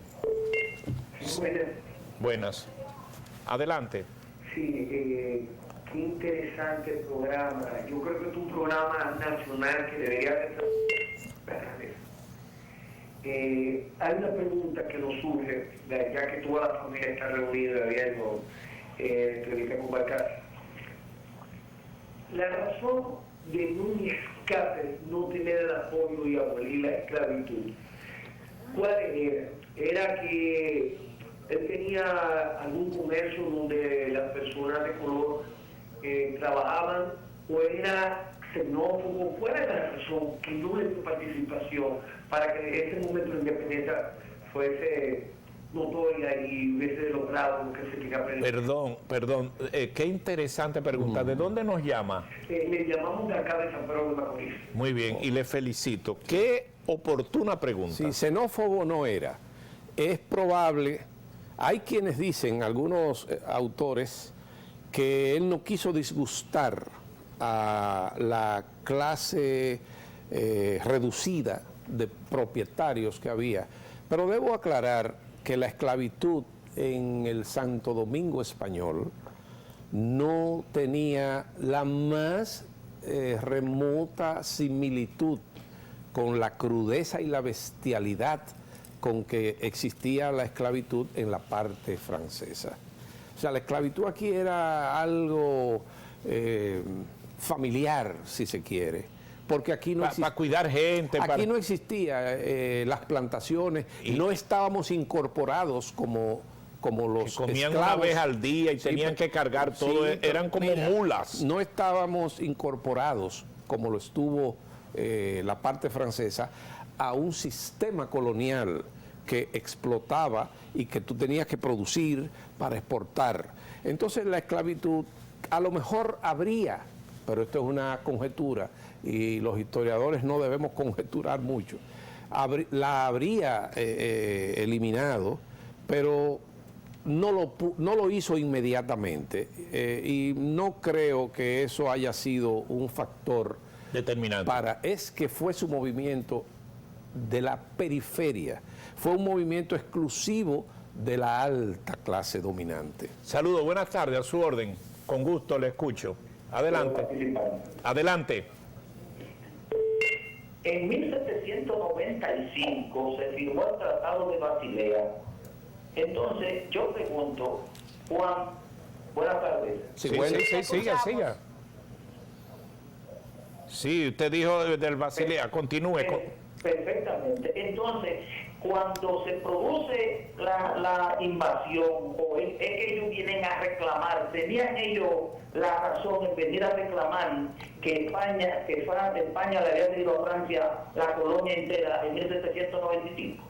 Speaker 2: Buenas. Adelante.
Speaker 4: Sí, qué interesante programa. Yo creo que es un programa nacional que debería de hay una pregunta que nos surge, ya que toda la familia está reunida viendo entrevista con Balcázar. La razón de Núñez Cáceres no tener el apoyo y abolir la esclavitud, ¿cuál era? ¿Era que él tenía algún comercio donde las personas de color trabajaban, o era xenófobo? ¿Cuál era la razón que no le dio participación para que ese momento de independencia fuese notoria y hubiese logrado lo que se quería aprender?
Speaker 2: Perdón, qué interesante pregunta. ¿De dónde nos llama?
Speaker 4: Le llamamos de acá de San Pedro de Macorís.
Speaker 2: Muy bien, y le felicito. Qué oportuna pregunta.
Speaker 3: Si xenófobo no era, es probable, hay quienes dicen, algunos autores, que él no quiso disgustar a la clase reducida de propietarios que había. Pero debo aclarar que la esclavitud en el Santo Domingo español no tenía la más remota similitud con la crudeza y la bestialidad con que existía la esclavitud en la parte francesa. O sea, la esclavitud aquí era algo familiar, si se quiere, porque aquí no
Speaker 2: Para cuidar gente.
Speaker 3: aquí no existía las plantaciones y no estábamos incorporados como los
Speaker 2: que comían
Speaker 3: esclavos.
Speaker 2: una vez al día y
Speaker 3: Sí,
Speaker 2: tenían que cargar todo,
Speaker 3: sí,
Speaker 2: eran como
Speaker 3: mira,
Speaker 2: mulas.
Speaker 3: No estábamos incorporados, como lo estuvo la parte francesa, a un sistema colonial que explotaba y que tú tenías que producir para exportar. Entonces la esclavitud a lo mejor habría, pero esto es una conjetura y los historiadores no debemos conjeturar mucho, la habría eliminado, pero no lo hizo inmediatamente y no creo que eso haya sido un factor
Speaker 2: Determinante.
Speaker 3: es que fue su movimiento de la periferia, fue un movimiento exclusivo de la alta clase dominante.
Speaker 2: Saludos, buenas tardes, a su orden. Con gusto le escucho. Adelante. Adelante.
Speaker 4: En 1795 se firmó el Tratado de Basilea. Entonces, yo pregunto, Juan, buenas tardes.
Speaker 2: Siga. Sí, usted dijo del Basilea, continúe.
Speaker 4: Perfectamente. Entonces, cuando se produce la invasión, o es que ellos vienen a reclamar, tenían ellos la razón en venir a reclamar que España le había pedido a Francia la colonia entera en 1795.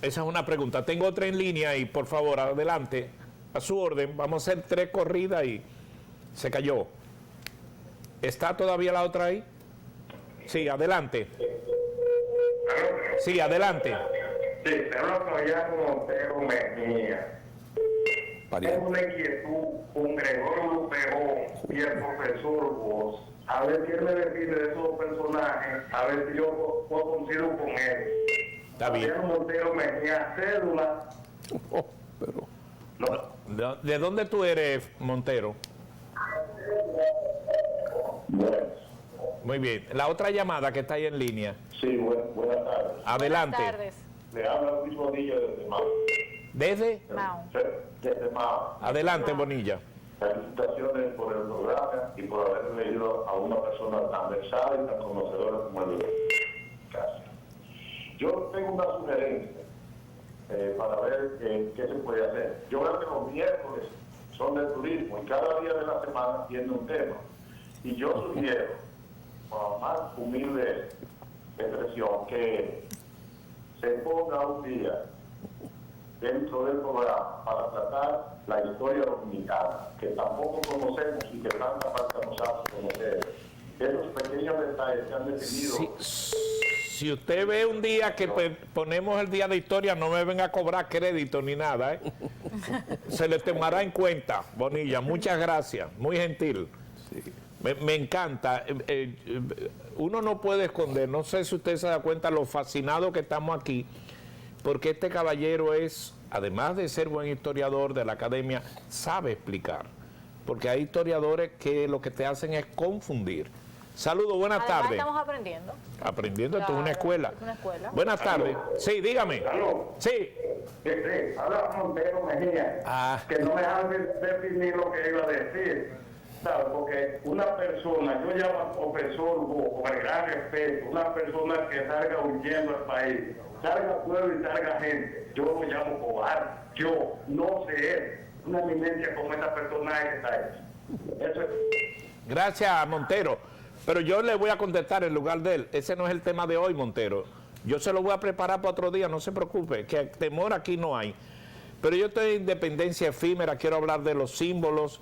Speaker 2: Esa es una pregunta. Tengo otra en línea y por favor, adelante. A su orden, vamos a hacer 3 corridas y se cayó. ¿Está todavía la otra ahí? Sí, adelante. Sí, adelante.
Speaker 5: Sí, te hablo con Montero Mejía. Tengo una inquietud con Gregorio Luperón y el profesor Vos. A ver qué me define de esos personajes, a ver si yo puedo coincidir con él.
Speaker 2: Está bien.
Speaker 5: Montero Mejía, cédula.
Speaker 3: Pero
Speaker 5: No.
Speaker 2: ¿De dónde tú eres, Montero?
Speaker 5: Bueno,
Speaker 2: Muy bien. La otra llamada que está ahí en línea.
Speaker 5: sí, buenas tardes.
Speaker 2: Adelante.
Speaker 1: Buenas tardes.
Speaker 5: Le habla Luis Bonilla desde Mao.
Speaker 2: ¿Desde?
Speaker 1: Mao.
Speaker 5: Desde Mao.
Speaker 2: Adelante, Bonilla.
Speaker 5: Felicitaciones por el programa y por haber leído a una persona tan versada y tan conocedora como el Cáceres. Yo tengo una sugerencia para ver qué se puede hacer. Yo creo que los miércoles son de turismo y cada día de la semana tiene un tema. Y yo sugiero, con la más humilde expresión, que se ponga un día dentro del programa para tratar la historia dominicana, que tampoco conocemos y que tanta falta nos hace conocer. Esos pequeños detalles que han definido
Speaker 2: si usted ve un día que ponemos el día de historia, no me venga a cobrar crédito ni nada, ¿eh? Se le tomará en cuenta, Bonilla. Muchas gracias, muy gentil. Me encanta. Uno no puede esconder, no sé si usted se da cuenta lo fascinado que estamos aquí, porque este caballero es, además de ser buen historiador de la academia, sabe explicar. Porque hay historiadores que lo que te hacen es confundir. Saludos, buenas
Speaker 1: Además,
Speaker 2: tardes.
Speaker 1: estamos aprendiendo.
Speaker 2: Aprendiendo, esto es una
Speaker 1: Claro,
Speaker 2: escuela.
Speaker 1: es una escuela.
Speaker 2: Buenas tardes. Sí, dígame.
Speaker 5: ¿Aló?
Speaker 2: Sí.
Speaker 5: Habla Montero Mejía, que no me dejan definir lo que iba a decir, ¿sabes? Porque una persona, yo llamo a profesor Hugo, con el gran respeto, una persona que salga huyendo al país, salga pueblo y salga gente, yo lo llamo cobarde, yo no sé él, una eminencia como esta persona que está hecha. Eso es.
Speaker 2: Gracias, Montero. Pero yo le voy a contestar en lugar de él. Ese no es el tema de hoy, Montero. Yo se lo voy a preparar para otro día, no se preocupe, que temor aquí no hay. Pero yo estoy en independencia efímera, quiero hablar de los símbolos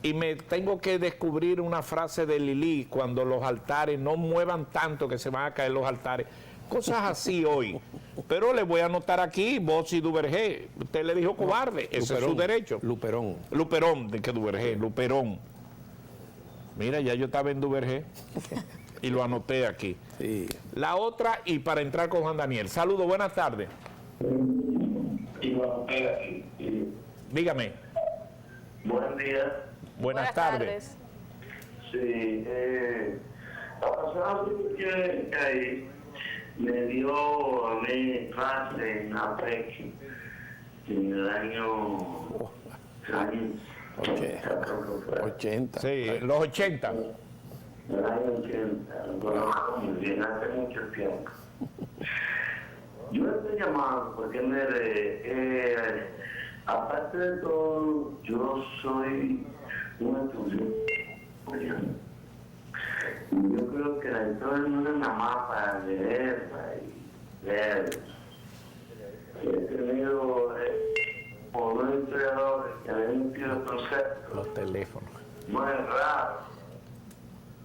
Speaker 2: y me tengo que descubrir una frase de Lili cuando los altares no muevan tanto que se van a caer los altares. Cosas así hoy. Pero le voy a anotar aquí, vos y Duvergé. Usted le dijo cobarde, ese es su derecho.
Speaker 3: Luperón.
Speaker 2: Luperón, de que Duvergé, Luperón. Mira, ya yo estaba en Duvergé y lo anoté aquí.
Speaker 3: Sí.
Speaker 2: La otra, y para entrar con Juan Daniel. Saludos, buenas tardes. Dígame.
Speaker 5: Buen día.
Speaker 2: Buenas tardes.
Speaker 5: Sí, la persona que ahí me dio a mí clase en APEC en el año
Speaker 3: 80.
Speaker 2: Sí, los 80.
Speaker 5: el año 80, lo conozco muy bien, hace mucho tiempo. Yo estoy llamando porque, aparte de todo, yo soy un estudiante. Y yo creo que la historia no es nada más para leerla y leer. He tenido por un historiador que había metido conceptos
Speaker 2: Los teléfonos.
Speaker 5: muy raros.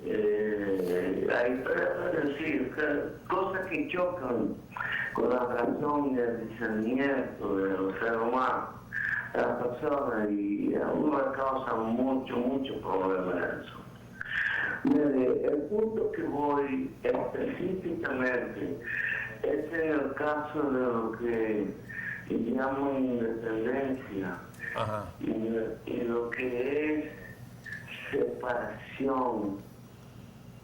Speaker 5: La historia es decir, cosas que chocan con la razón y el discernimiento de los seres humanos, de las personas, y a uno le causa mucho problema eso. Mire, el punto que voy específicamente es en el caso de lo que llamo independencia.
Speaker 2: Ajá.
Speaker 5: Y lo que es separación,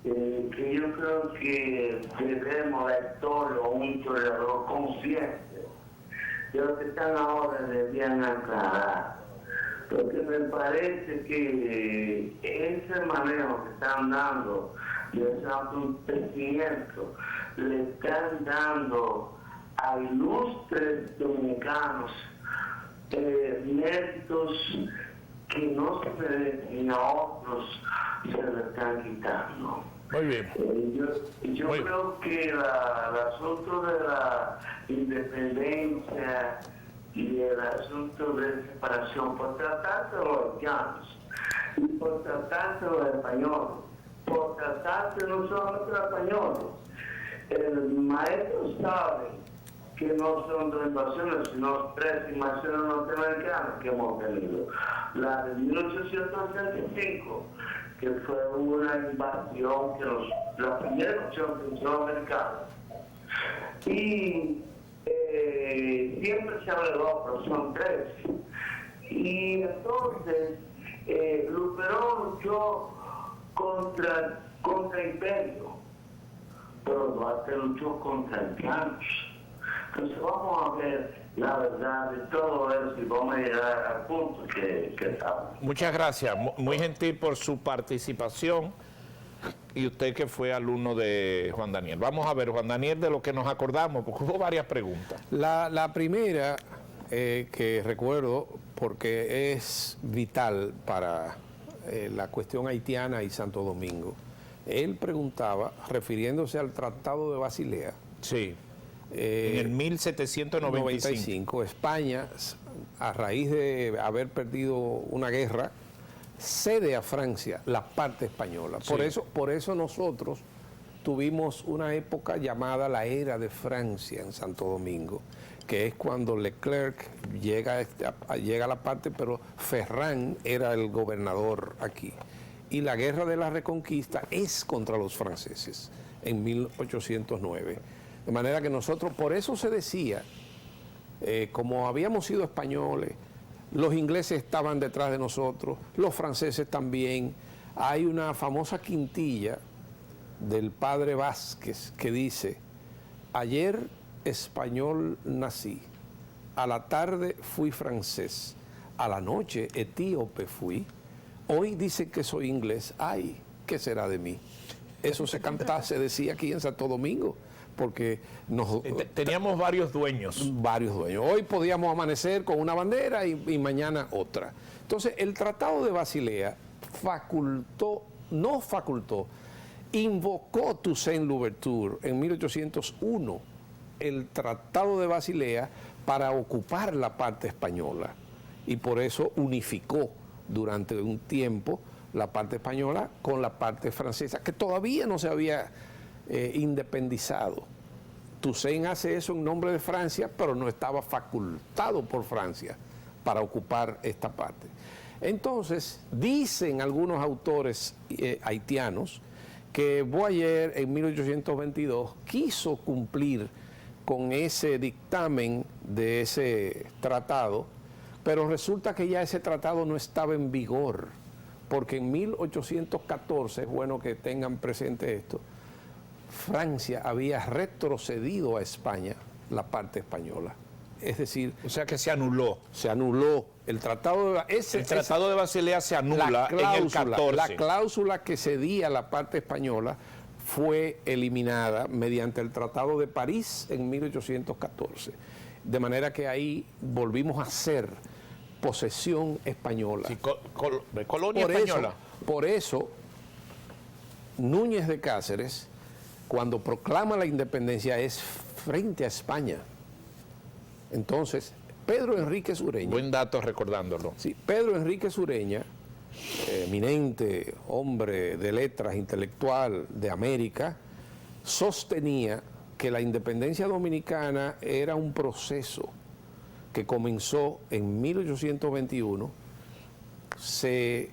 Speaker 5: que yo creo que debemos la historia o un historiador consciente de lo que están ahora debían aclarar. Porque me parece que ese manejo que están dando de ese acontecimiento le están dando a ilustres dominicanos méritos que no se ven y a otros se le están quitando.
Speaker 2: Muy bien.
Speaker 5: Yo
Speaker 2: Muy
Speaker 5: creo que el asunto de la independencia y el asunto de separación, por tratarse de los haitianos y por tratarse de los españoles, por tratarse no solamente de los españoles, el maestro sabe que no son dos invasiones, sino tres invasiones norteamericanas que hemos tenido. La de 1865, que fue una invasión, la primera invasión que hizo americana. Y siempre se habla de dos, pero son tres. Y entonces, Luperón luchó contra Imperio, pero Duarte luchó contra haitianos. Entonces vamos a ver la verdad de todo eso y vamos a llegar al punto que estamos.
Speaker 2: Muchas gracias. Muy gentil por su participación. Y usted que fue alumno de Juan Daniel. Vamos a ver, Juan Daniel, de lo que nos acordamos, porque hubo varias preguntas.
Speaker 3: La primera que recuerdo, porque es vital para la cuestión haitiana y Santo Domingo, él preguntaba, refiriéndose al Tratado de Basilea,
Speaker 2: Sí. En el 1795.
Speaker 3: España, a raíz de haber perdido una guerra, cede a Francia la parte española.
Speaker 2: Sí.
Speaker 3: Por eso nosotros tuvimos una época llamada la Era de Francia en Santo Domingo, que es cuando Leclerc llega a la parte, pero Ferrand era el gobernador aquí. Y la Guerra de la Reconquista es contra los franceses en 1809. De manera que nosotros, por eso se decía, como habíamos sido españoles, los ingleses estaban detrás de nosotros, los franceses también. Hay una famosa quintilla del padre Vázquez que dice: ayer español nací, a la tarde fui francés, a la noche etíope fui, hoy dice que soy inglés, ay, ¿qué será de mí? Eso se decía aquí en Santo Domingo, porque
Speaker 2: teníamos varios dueños.
Speaker 3: Varios dueños. Hoy podíamos amanecer con una bandera y mañana otra. Entonces, el Tratado de Basilea invocó Toussaint Louverture en 1801, el Tratado de Basilea, para ocupar la parte española. Y por eso unificó durante un tiempo la parte española con la parte francesa, que todavía no se había independizado. Toussaint hace eso en nombre de Francia, pero no estaba facultado por Francia para ocupar esta parte. Entonces, dicen algunos autores haitianos que Boyer en 1822 quiso cumplir con ese dictamen de ese tratado, pero resulta que ya ese tratado no estaba en vigor, porque en 1814, es bueno que tengan presente esto, Francia había retrocedido a España la parte española. Es decir,
Speaker 2: o sea que se anuló.
Speaker 3: Se anuló. El Tratado
Speaker 2: de Basilea se anula en el 14.
Speaker 3: La cláusula que cedía la parte española fue eliminada mediante el Tratado de París en 1814. De manera que ahí volvimos a ser posesión española.
Speaker 2: Sí, colonia española.
Speaker 3: Por eso, Núñez de Cáceres, cuando proclama la independencia, es frente a España. Entonces, Pedro Enríquez Ureña...
Speaker 2: Buen dato recordándolo.
Speaker 3: Sí, Pedro Enríquez Ureña, eminente hombre de letras, intelectual de América, sostenía que la independencia dominicana era un proceso que comenzó en 1821, se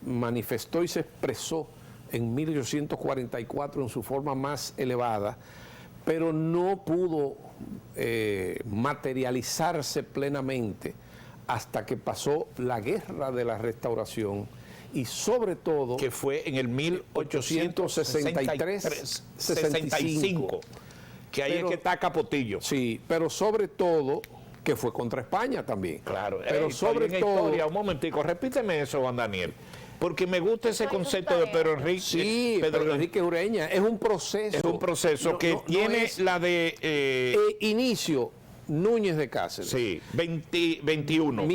Speaker 3: manifestó y se expresó en 1844 en su forma más elevada, pero no pudo materializarse plenamente hasta que pasó la Guerra de la Restauración y sobre todo...
Speaker 2: Que fue en el 1863-65, que ahí es que está Capotillo.
Speaker 3: Sí, pero sobre todo que fue contra España también.
Speaker 2: Claro,
Speaker 3: pero sobre todo...
Speaker 2: Historia, un momentico, repíteme eso, Juan Daniel. Porque me gusta ese concepto de Pedro Enrique.
Speaker 3: Sí, Pedro Enrique Ureña. Es un proceso.
Speaker 2: Es un proceso que tiene la de...
Speaker 3: inicio, Núñez de Cáceres.
Speaker 2: Sí, 1821.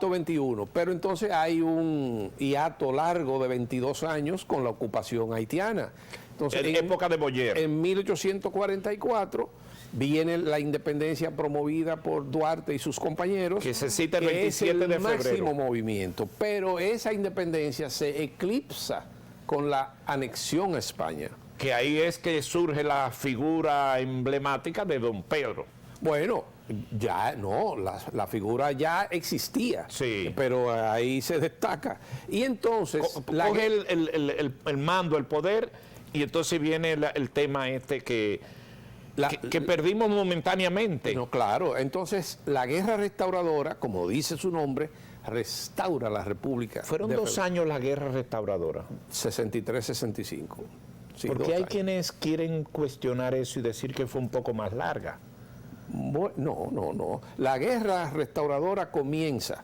Speaker 3: 22. Pero entonces hay un hiato largo de 22 años con la ocupación haitiana. Entonces,
Speaker 2: en época de Boyer.
Speaker 3: En 1844... viene la independencia promovida por Duarte y sus compañeros,
Speaker 2: que se cita el 27 de febrero.
Speaker 3: Es el máximo movimiento, pero esa independencia se eclipsa con la anexión a España.
Speaker 2: Que ahí es que surge la figura emblemática de Don Pedro.
Speaker 3: Bueno, ya no, la figura ya existía,
Speaker 2: sí,
Speaker 3: pero ahí se destaca. Y entonces...
Speaker 2: coge el mando, el poder, y entonces viene el tema este que perdimos momentáneamente.
Speaker 3: No, claro. Entonces, la guerra restauradora, como dice su nombre, restaura la República.
Speaker 2: Fueron 2 años la guerra restauradora.
Speaker 3: 63-65. Sí,
Speaker 2: porque hay quienes quieren cuestionar eso y decir que fue un poco más larga.
Speaker 3: No. La guerra restauradora comienza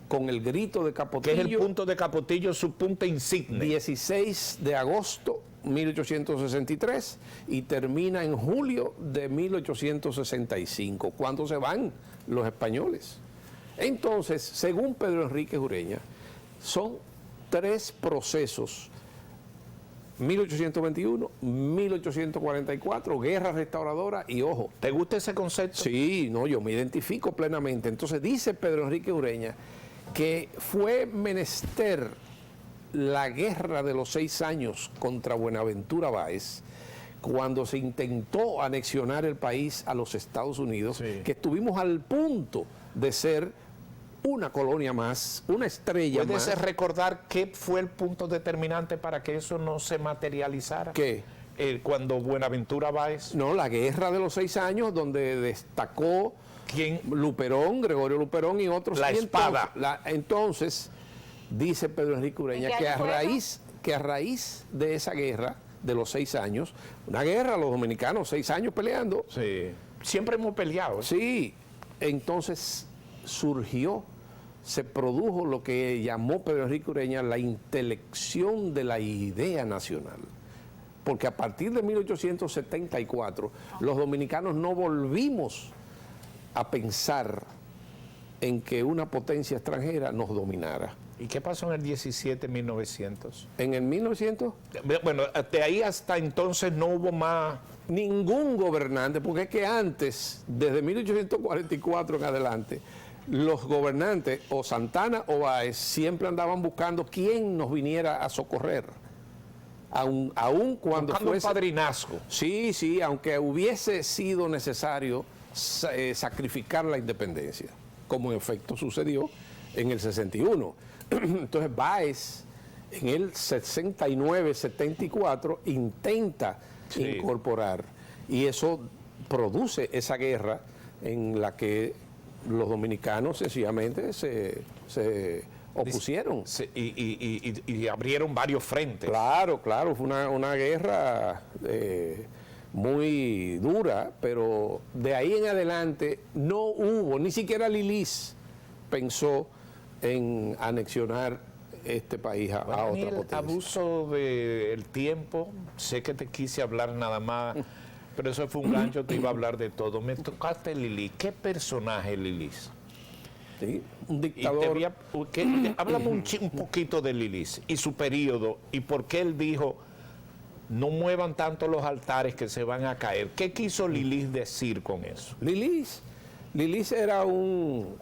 Speaker 3: con el grito de Capotillo.
Speaker 2: Que es el punto de Capotillo, su punto insigne.
Speaker 3: 16 de agosto 1863 y termina en julio de 1865, cuando se van los españoles. Entonces, según Pedro Enríquez Ureña, son 3 procesos: 1821, 1844, guerra restauradora y ojo.
Speaker 2: ¿Te gusta ese concepto?
Speaker 3: Sí, no, yo me identifico plenamente. Entonces dice Pedro Enríquez Ureña que fue menester la guerra de los 6 años contra Buenaventura Báez, cuando se intentó anexionar el país a los Estados Unidos,
Speaker 2: Sí.
Speaker 3: que estuvimos al punto de ser una colonia más, una estrella más.
Speaker 2: ¿Puedes recordar qué fue el punto determinante para que eso no se materializara?
Speaker 3: ¿Qué?
Speaker 2: Cuando Buenaventura Báez,
Speaker 3: No, la guerra de los 6 años, donde destacó
Speaker 2: ¿quién?
Speaker 3: Luperón, Gregorio Luperón y otros.
Speaker 2: La
Speaker 3: Y
Speaker 2: espada.
Speaker 3: Entonces, dice Pedro Enrique Ureña
Speaker 1: ¿En qué
Speaker 3: que
Speaker 1: año fue
Speaker 3: a raíz de esa guerra de los 6 años, una guerra, los dominicanos, 6 años peleando,
Speaker 2: Sí. Siempre hemos peleado.
Speaker 3: sí, entonces surgió, se produjo lo que llamó Pedro Enrique Ureña la intelección de la idea nacional. Porque a partir de 1874, los dominicanos no volvimos a pensar en que una potencia extranjera nos dominara.
Speaker 2: ¿Y qué pasó en el 17-1900?
Speaker 3: En el 1900,
Speaker 2: Bueno, de ahí hasta entonces no hubo más.
Speaker 3: ningún gobernante, porque es que antes, desde 1844 en adelante, los gobernantes, o Santana o Báez, siempre andaban buscando quién nos viniera a socorrer. Aun cuando
Speaker 2: Buscando un
Speaker 3: fuese...
Speaker 2: padrinazgo.
Speaker 3: Sí, sí, aunque hubiese sido necesario sacrificar la independencia, como en efecto sucedió en el 61. Entonces Báez en el 69-74 intenta
Speaker 2: Sí.
Speaker 3: incorporar, y eso produce esa guerra en la que los dominicanos sencillamente se opusieron.
Speaker 2: Y abrieron varios frentes.
Speaker 3: Claro, claro, fue una guerra muy dura, pero de ahí en adelante no hubo, ni siquiera Lilis pensó en anexionar este país a otra
Speaker 2: Daniel,
Speaker 3: potencia.
Speaker 2: abuso del tiempo, sé que te quise hablar nada más, pero eso fue un gancho, te iba a hablar de todo. Me tocaste Lilis. ¿Qué personaje Lilis?
Speaker 3: ¿Sí? Un
Speaker 2: Y
Speaker 3: dictador.
Speaker 2: háblame un poquito de Lilis y su periodo y por qué él dijo no muevan tanto los altares que se van a caer. ¿Qué quiso Lilis decir con eso?
Speaker 3: Lilis era un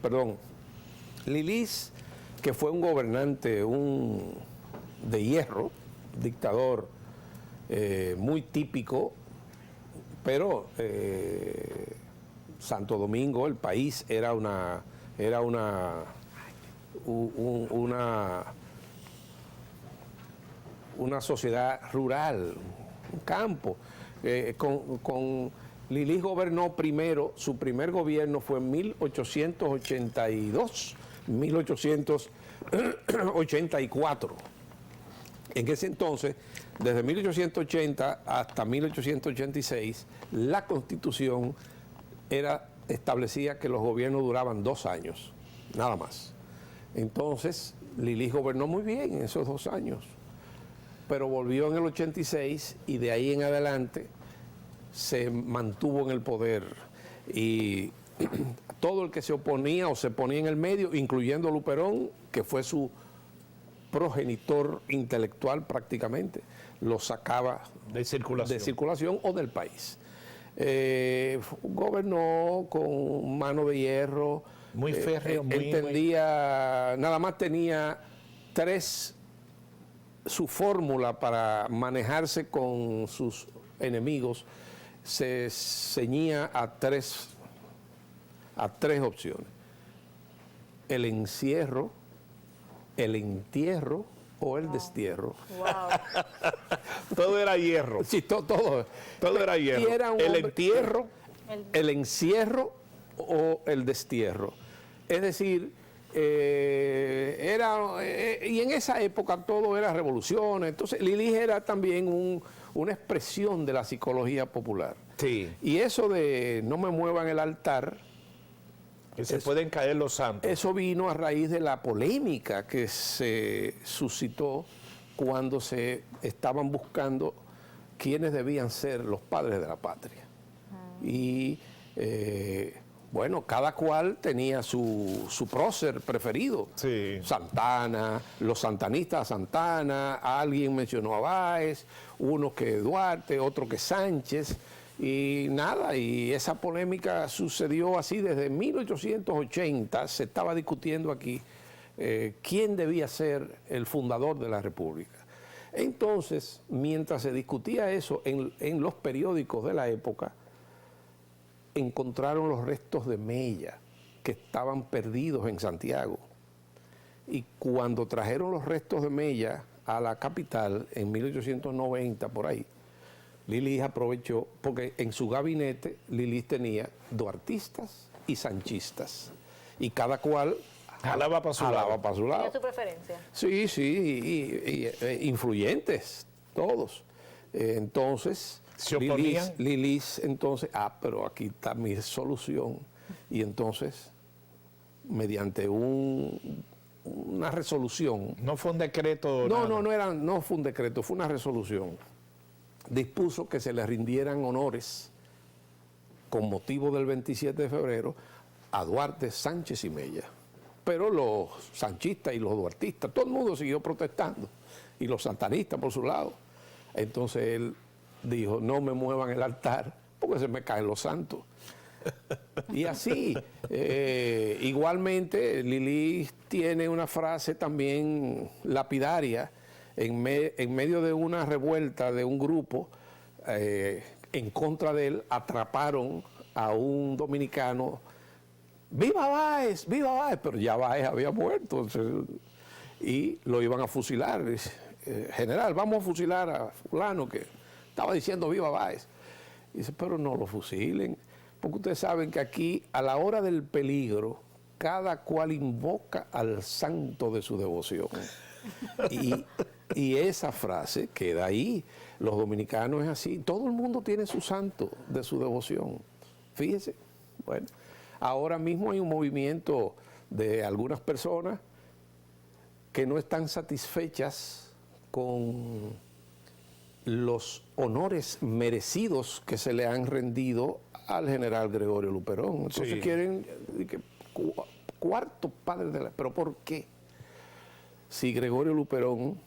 Speaker 3: perdón, Lilis, que fue un gobernante de hierro, dictador muy típico, pero Santo Domingo, el país, era una sociedad rural, un campo. Con Lilis gobernó primero, su primer gobierno fue en 1884. En ese entonces, desde 1880 hasta 1886, la Constitución establecía que los gobiernos duraban 2 años, nada más. Entonces, Lilis gobernó muy bien en esos 2 años, pero volvió en el 86 y de ahí en adelante se mantuvo en el poder. Y todo el que se oponía o se ponía en el medio, incluyendo Luperón, que fue su progenitor intelectual prácticamente, lo sacaba
Speaker 2: De circulación.
Speaker 3: o del país. Gobernó con mano de hierro.
Speaker 2: Muy férreo,
Speaker 3: entendía, nada más tenía su fórmula para manejarse con sus enemigos se ceñía a tres opciones: el encierro, el entierro o el destierro.
Speaker 1: Wow.
Speaker 2: Todo era hierro.
Speaker 3: Sí, todo
Speaker 2: Era hierro.
Speaker 3: Y era un
Speaker 2: El
Speaker 3: hombre-
Speaker 2: entierro.
Speaker 3: el encierro o el destierro. Es decir, y en esa época todo era revoluciones. Entonces Lilis era también una expresión de la psicología popular.
Speaker 2: Sí.
Speaker 3: Y eso de no me muevan el altar,
Speaker 2: Que se pueden caer los santos.
Speaker 3: eso vino a raíz de la polémica que se suscitó cuando se estaban buscando quiénes debían ser los padres de la patria. Y bueno, cada cual tenía su prócer preferido.
Speaker 2: Sí.
Speaker 3: Santana, los santanistas a Santana, alguien mencionó a Báez, uno que Duarte, otro que Sánchez. Y nada, y esa polémica sucedió así desde 1880, se estaba discutiendo aquí quién debía ser el fundador de la República. Entonces, mientras se discutía eso en los periódicos de la época, encontraron los restos de Mella que estaban perdidos en Santiago. Y cuando trajeron los restos de Mella a la capital en 1890, por ahí, Lilis aprovechó, porque en su gabinete Lilis tenía duartistas y sanchistas, y cada cual
Speaker 2: jalaba para su lado.
Speaker 1: ¿Tenía su preferencia?
Speaker 3: Sí, sí, influyentes, todos. Entonces,
Speaker 2: ¿Se oponían?
Speaker 3: Lilis, entonces, pero aquí está mi solución. Y entonces, mediante una resolución.
Speaker 2: No fue un decreto.
Speaker 3: No fue un decreto, fue una resolución. Dispuso que se le rindieran honores con motivo del 27 de febrero a Duarte, Sánchez y Mella. Pero los sanchistas y los duartistas, todo el mundo siguió protestando, y los santanistas por su lado. Entonces él dijo, no me muevan el altar porque se me caen los santos. Y así, igualmente, Lilis tiene una frase también lapidaria en medio de una revuelta de un grupo en contra de él, atraparon a un dominicano. ¡Viva Báez! ¡Viva Báez! Pero ya Báez había muerto. Y lo iban a fusilar. General, vamos a fusilar a fulano que estaba diciendo ¡Viva Báez! Y dice, pero no lo fusilen. Porque ustedes saben que aquí, a la hora del peligro, cada cual invoca al santo de su devoción. Y esa frase queda ahí. Los dominicanos es así. Todo el mundo tiene su santo de su devoción. Fíjese. Bueno, ahora mismo hay un movimiento de algunas personas que no están satisfechas con los honores merecidos que se le han rendido al general Gregorio Luperón. Entonces
Speaker 2: sí,
Speaker 3: quieren que cuarto padre de la... ¿Pero por qué? Si Gregorio Luperón,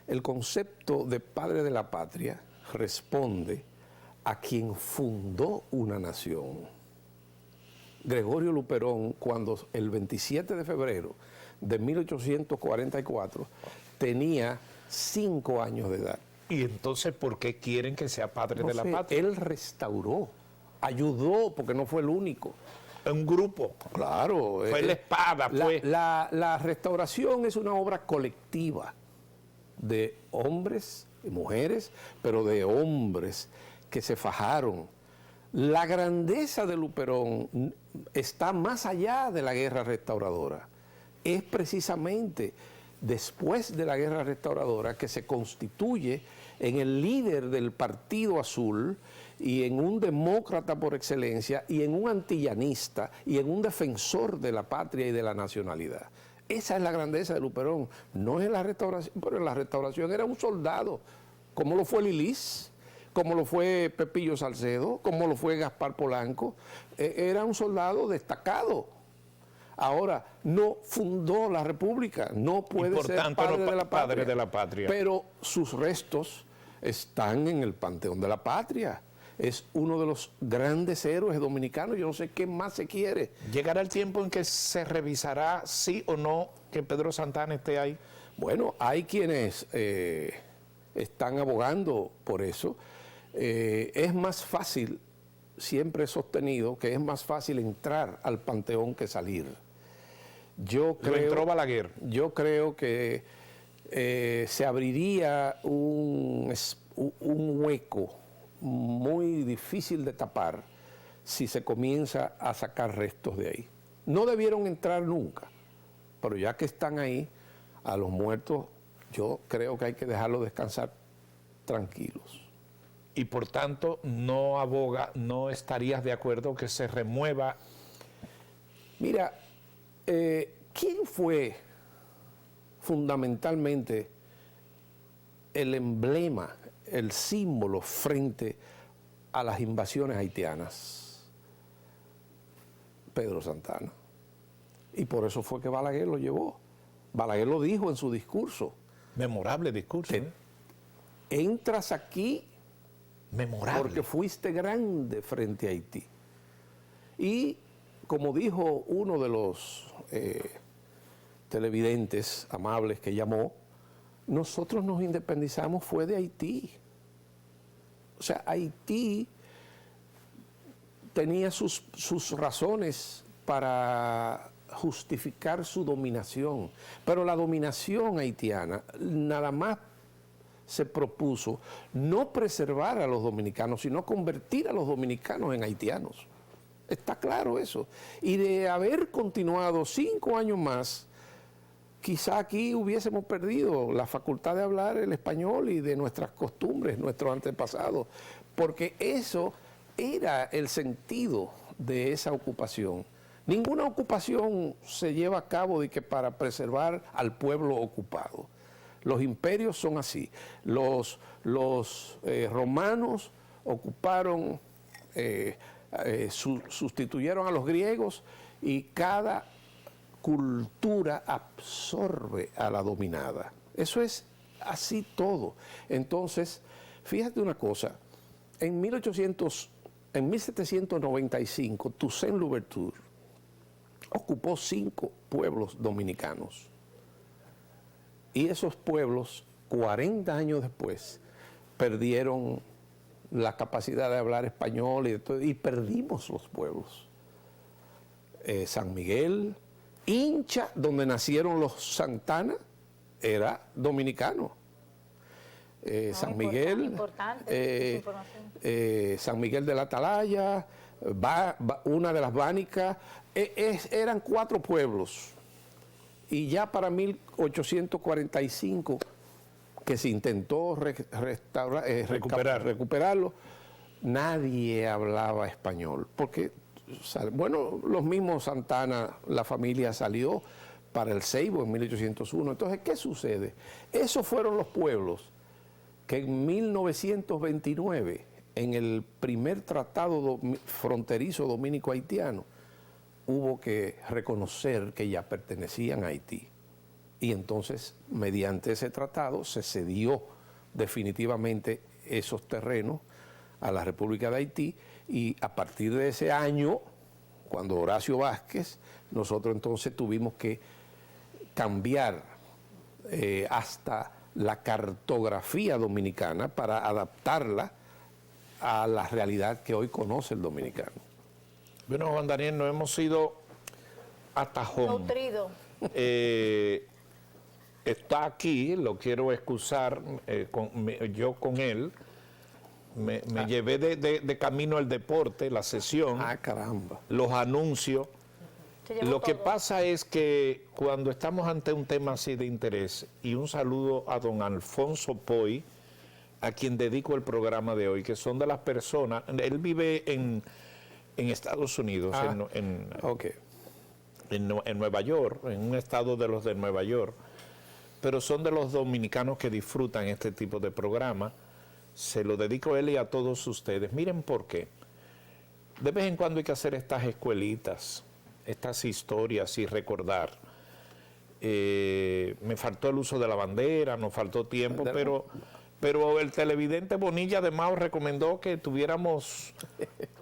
Speaker 3: el concepto de padre de la patria responde a quien fundó una nación. Gregorio Luperón, cuando el 27 de febrero de 1844 tenía 5 años de edad.
Speaker 2: ¿Y entonces por qué quieren que sea padre de la patria?
Speaker 3: Él restauró, ayudó, porque no fue el único.
Speaker 2: Un grupo.
Speaker 3: Claro.
Speaker 2: Fue la espada.
Speaker 3: La restauración es una obra colectiva de hombres y mujeres, pero de hombres que se fajaron. La grandeza de Luperón está más allá de la guerra restauradora. Es precisamente después de la guerra restauradora que se constituye en el líder del Partido Azul y en un demócrata por excelencia y en un antillanista y en un defensor de la patria y de la nacionalidad. Esa es la grandeza de Luperón. No es la restauración, pero en la restauración era un soldado, como lo fue Lilis, como lo fue Pepillo Salcedo, como lo fue Gaspar Polanco. Era un soldado destacado. Ahora, no fundó la República, no puede ser padre de la patria, pero sus restos están en el Panteón de la Patria. Es uno de los grandes héroes dominicanos. Yo no sé qué más se quiere.
Speaker 2: ¿Llegará el tiempo en que se revisará sí o no que Pedro Santana esté ahí?
Speaker 3: Bueno, hay quienes están abogando por eso. Es más fácil, siempre he sostenido que es más fácil entrar al Panteón que salir. Lo entró Balaguer. Yo creo que se abriría un hueco muy difícil de tapar si se comienza a sacar restos de ahí. No debieron entrar nunca, pero ya que están ahí, a los muertos, yo creo que hay que dejarlos descansar tranquilos.
Speaker 2: Y por tanto, no aboga, no estarías de acuerdo que se remueva.
Speaker 3: Mira, ¿quién fue fundamentalmente el emblema, el símbolo frente a las invasiones haitianas? Pedro Santana. Y por eso fue que Balaguer lo llevó. Balaguer lo dijo en su discurso.
Speaker 2: Memorable discurso.
Speaker 3: Entras aquí
Speaker 2: memorable
Speaker 3: porque fuiste grande frente a Haití. Y como dijo uno de los televidentes amables que llamó, nosotros nos independizamos fue de Haití. O sea, Haití tenía sus razones para justificar su dominación, pero la dominación haitiana nada más se propuso no preservar a los dominicanos, sino convertir a los dominicanos en haitianos. Está claro eso. Y de haber continuado 5 años más, quizá aquí hubiésemos perdido la facultad de hablar el español y de nuestras costumbres, nuestros antepasados, porque eso era el sentido de esa ocupación. Ninguna ocupación se lleva a cabo de que para preservar al pueblo ocupado. Los imperios son así. Los romanos ocuparon, sustituyeron a los griegos y cada cultura absorbe a la dominada. Eso es así todo. Entonces, fíjate una cosa, en 1795, Toussaint Louverture ocupó 5 pueblos dominicanos. Y esos pueblos, 40 años después, perdieron la capacidad de hablar español y perdimos los pueblos. San Miguel, Hincha, donde nacieron los Santana, era dominicano. San Miguel, San Miguel de la Atalaya, una de las Bánicas, eran 4 pueblos. Y ya para 1845, que se intentó recuperarlo, nadie hablaba español. Porque, bueno, los mismos Santana, la familia salió para el Ceibo en 1801. Entonces, ¿qué sucede? Esos fueron los pueblos que en 1929, en el primer tratado fronterizo dominico-haitiano, hubo que reconocer que ya pertenecían a Haití. Y entonces, mediante ese tratado, se cedió definitivamente esos terrenos a la República de Haití, y a partir de ese año, cuando Horacio Vázquez, nosotros entonces tuvimos que cambiar hasta la cartografía dominicana para adaptarla a la realidad que hoy conoce el dominicano.
Speaker 2: Bueno, Juan Daniel, nos hemos ido a tajón.
Speaker 1: Nutrido.
Speaker 2: Está aquí, lo quiero excusar, yo con él, me llevé de camino al deporte, la sesión,
Speaker 3: caramba,
Speaker 2: los anuncios. Lo que
Speaker 1: todo.
Speaker 2: pasa es que cuando estamos ante un tema así de interés, y un saludo a don Alfonso Poy, a quien dedico el programa de hoy, que son de las personas, él vive en Estados Unidos, en Nueva York, en un estado de los de Nueva York, pero son de los dominicanos que disfrutan este tipo de programa. Se lo dedico a él y a todos ustedes. Miren por qué. De vez en cuando hay que hacer estas escuelitas, estas historias y recordar. Me faltó el uso de la bandera, nos faltó tiempo, pero el televidente Bonilla de Mao recomendó que tuviéramos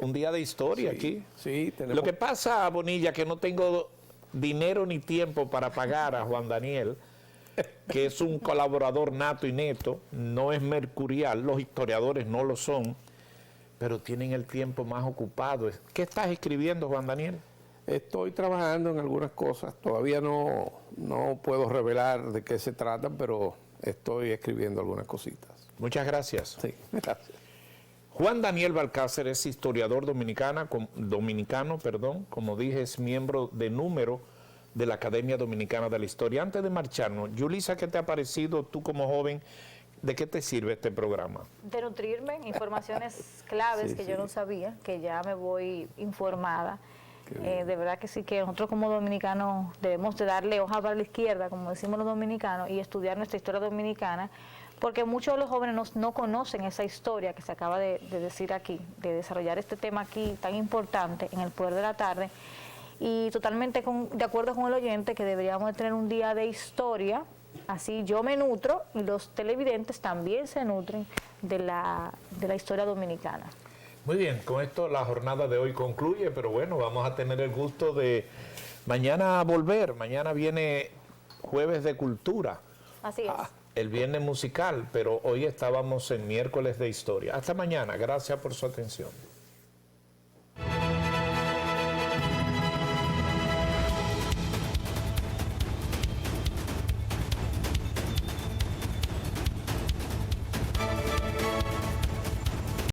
Speaker 2: un día de historia aquí.
Speaker 3: Sí, tenemos.
Speaker 2: Lo que pasa, Bonilla, que no tengo dinero ni tiempo para pagar a Juan Daniel, que es un colaborador nato y neto, no es mercurial, los historiadores no lo son, pero tienen el tiempo más ocupado. ¿Qué estás escribiendo, Juan Daniel?
Speaker 3: Estoy trabajando en algunas cosas, todavía no puedo revelar de qué se tratan, pero estoy escribiendo algunas cositas.
Speaker 2: Muchas gracias.
Speaker 3: Sí, gracias.
Speaker 2: Juan Daniel Balcácer es historiador dominicano, como dije, es miembro de número de la Academia Dominicana de la Historia. Antes de marcharnos, Yulisa, ¿qué te ha parecido tú como joven? ¿De qué te sirve este programa?
Speaker 1: De nutrirme, informaciones claves que yo no sabía, que ya me voy informada. De verdad que sí, que nosotros como dominicanos debemos de darle hoja para la izquierda, como decimos los dominicanos, y estudiar nuestra historia dominicana, porque muchos de los jóvenes no conocen esa historia que se acaba de decir aquí, de desarrollar este tema aquí tan importante en el Poder de la Tarde, y totalmente de acuerdo con el oyente que deberíamos de tener un día de historia. Así yo me nutro y los televidentes también se nutren de la historia dominicana.
Speaker 2: Muy bien, con esto la jornada de hoy concluye, pero bueno, vamos a tener el gusto de mañana volver. Mañana viene Jueves de Cultura.
Speaker 1: Así es.
Speaker 2: el viernes musical, pero hoy estábamos en miércoles de historia. Hasta mañana, gracias por su atención.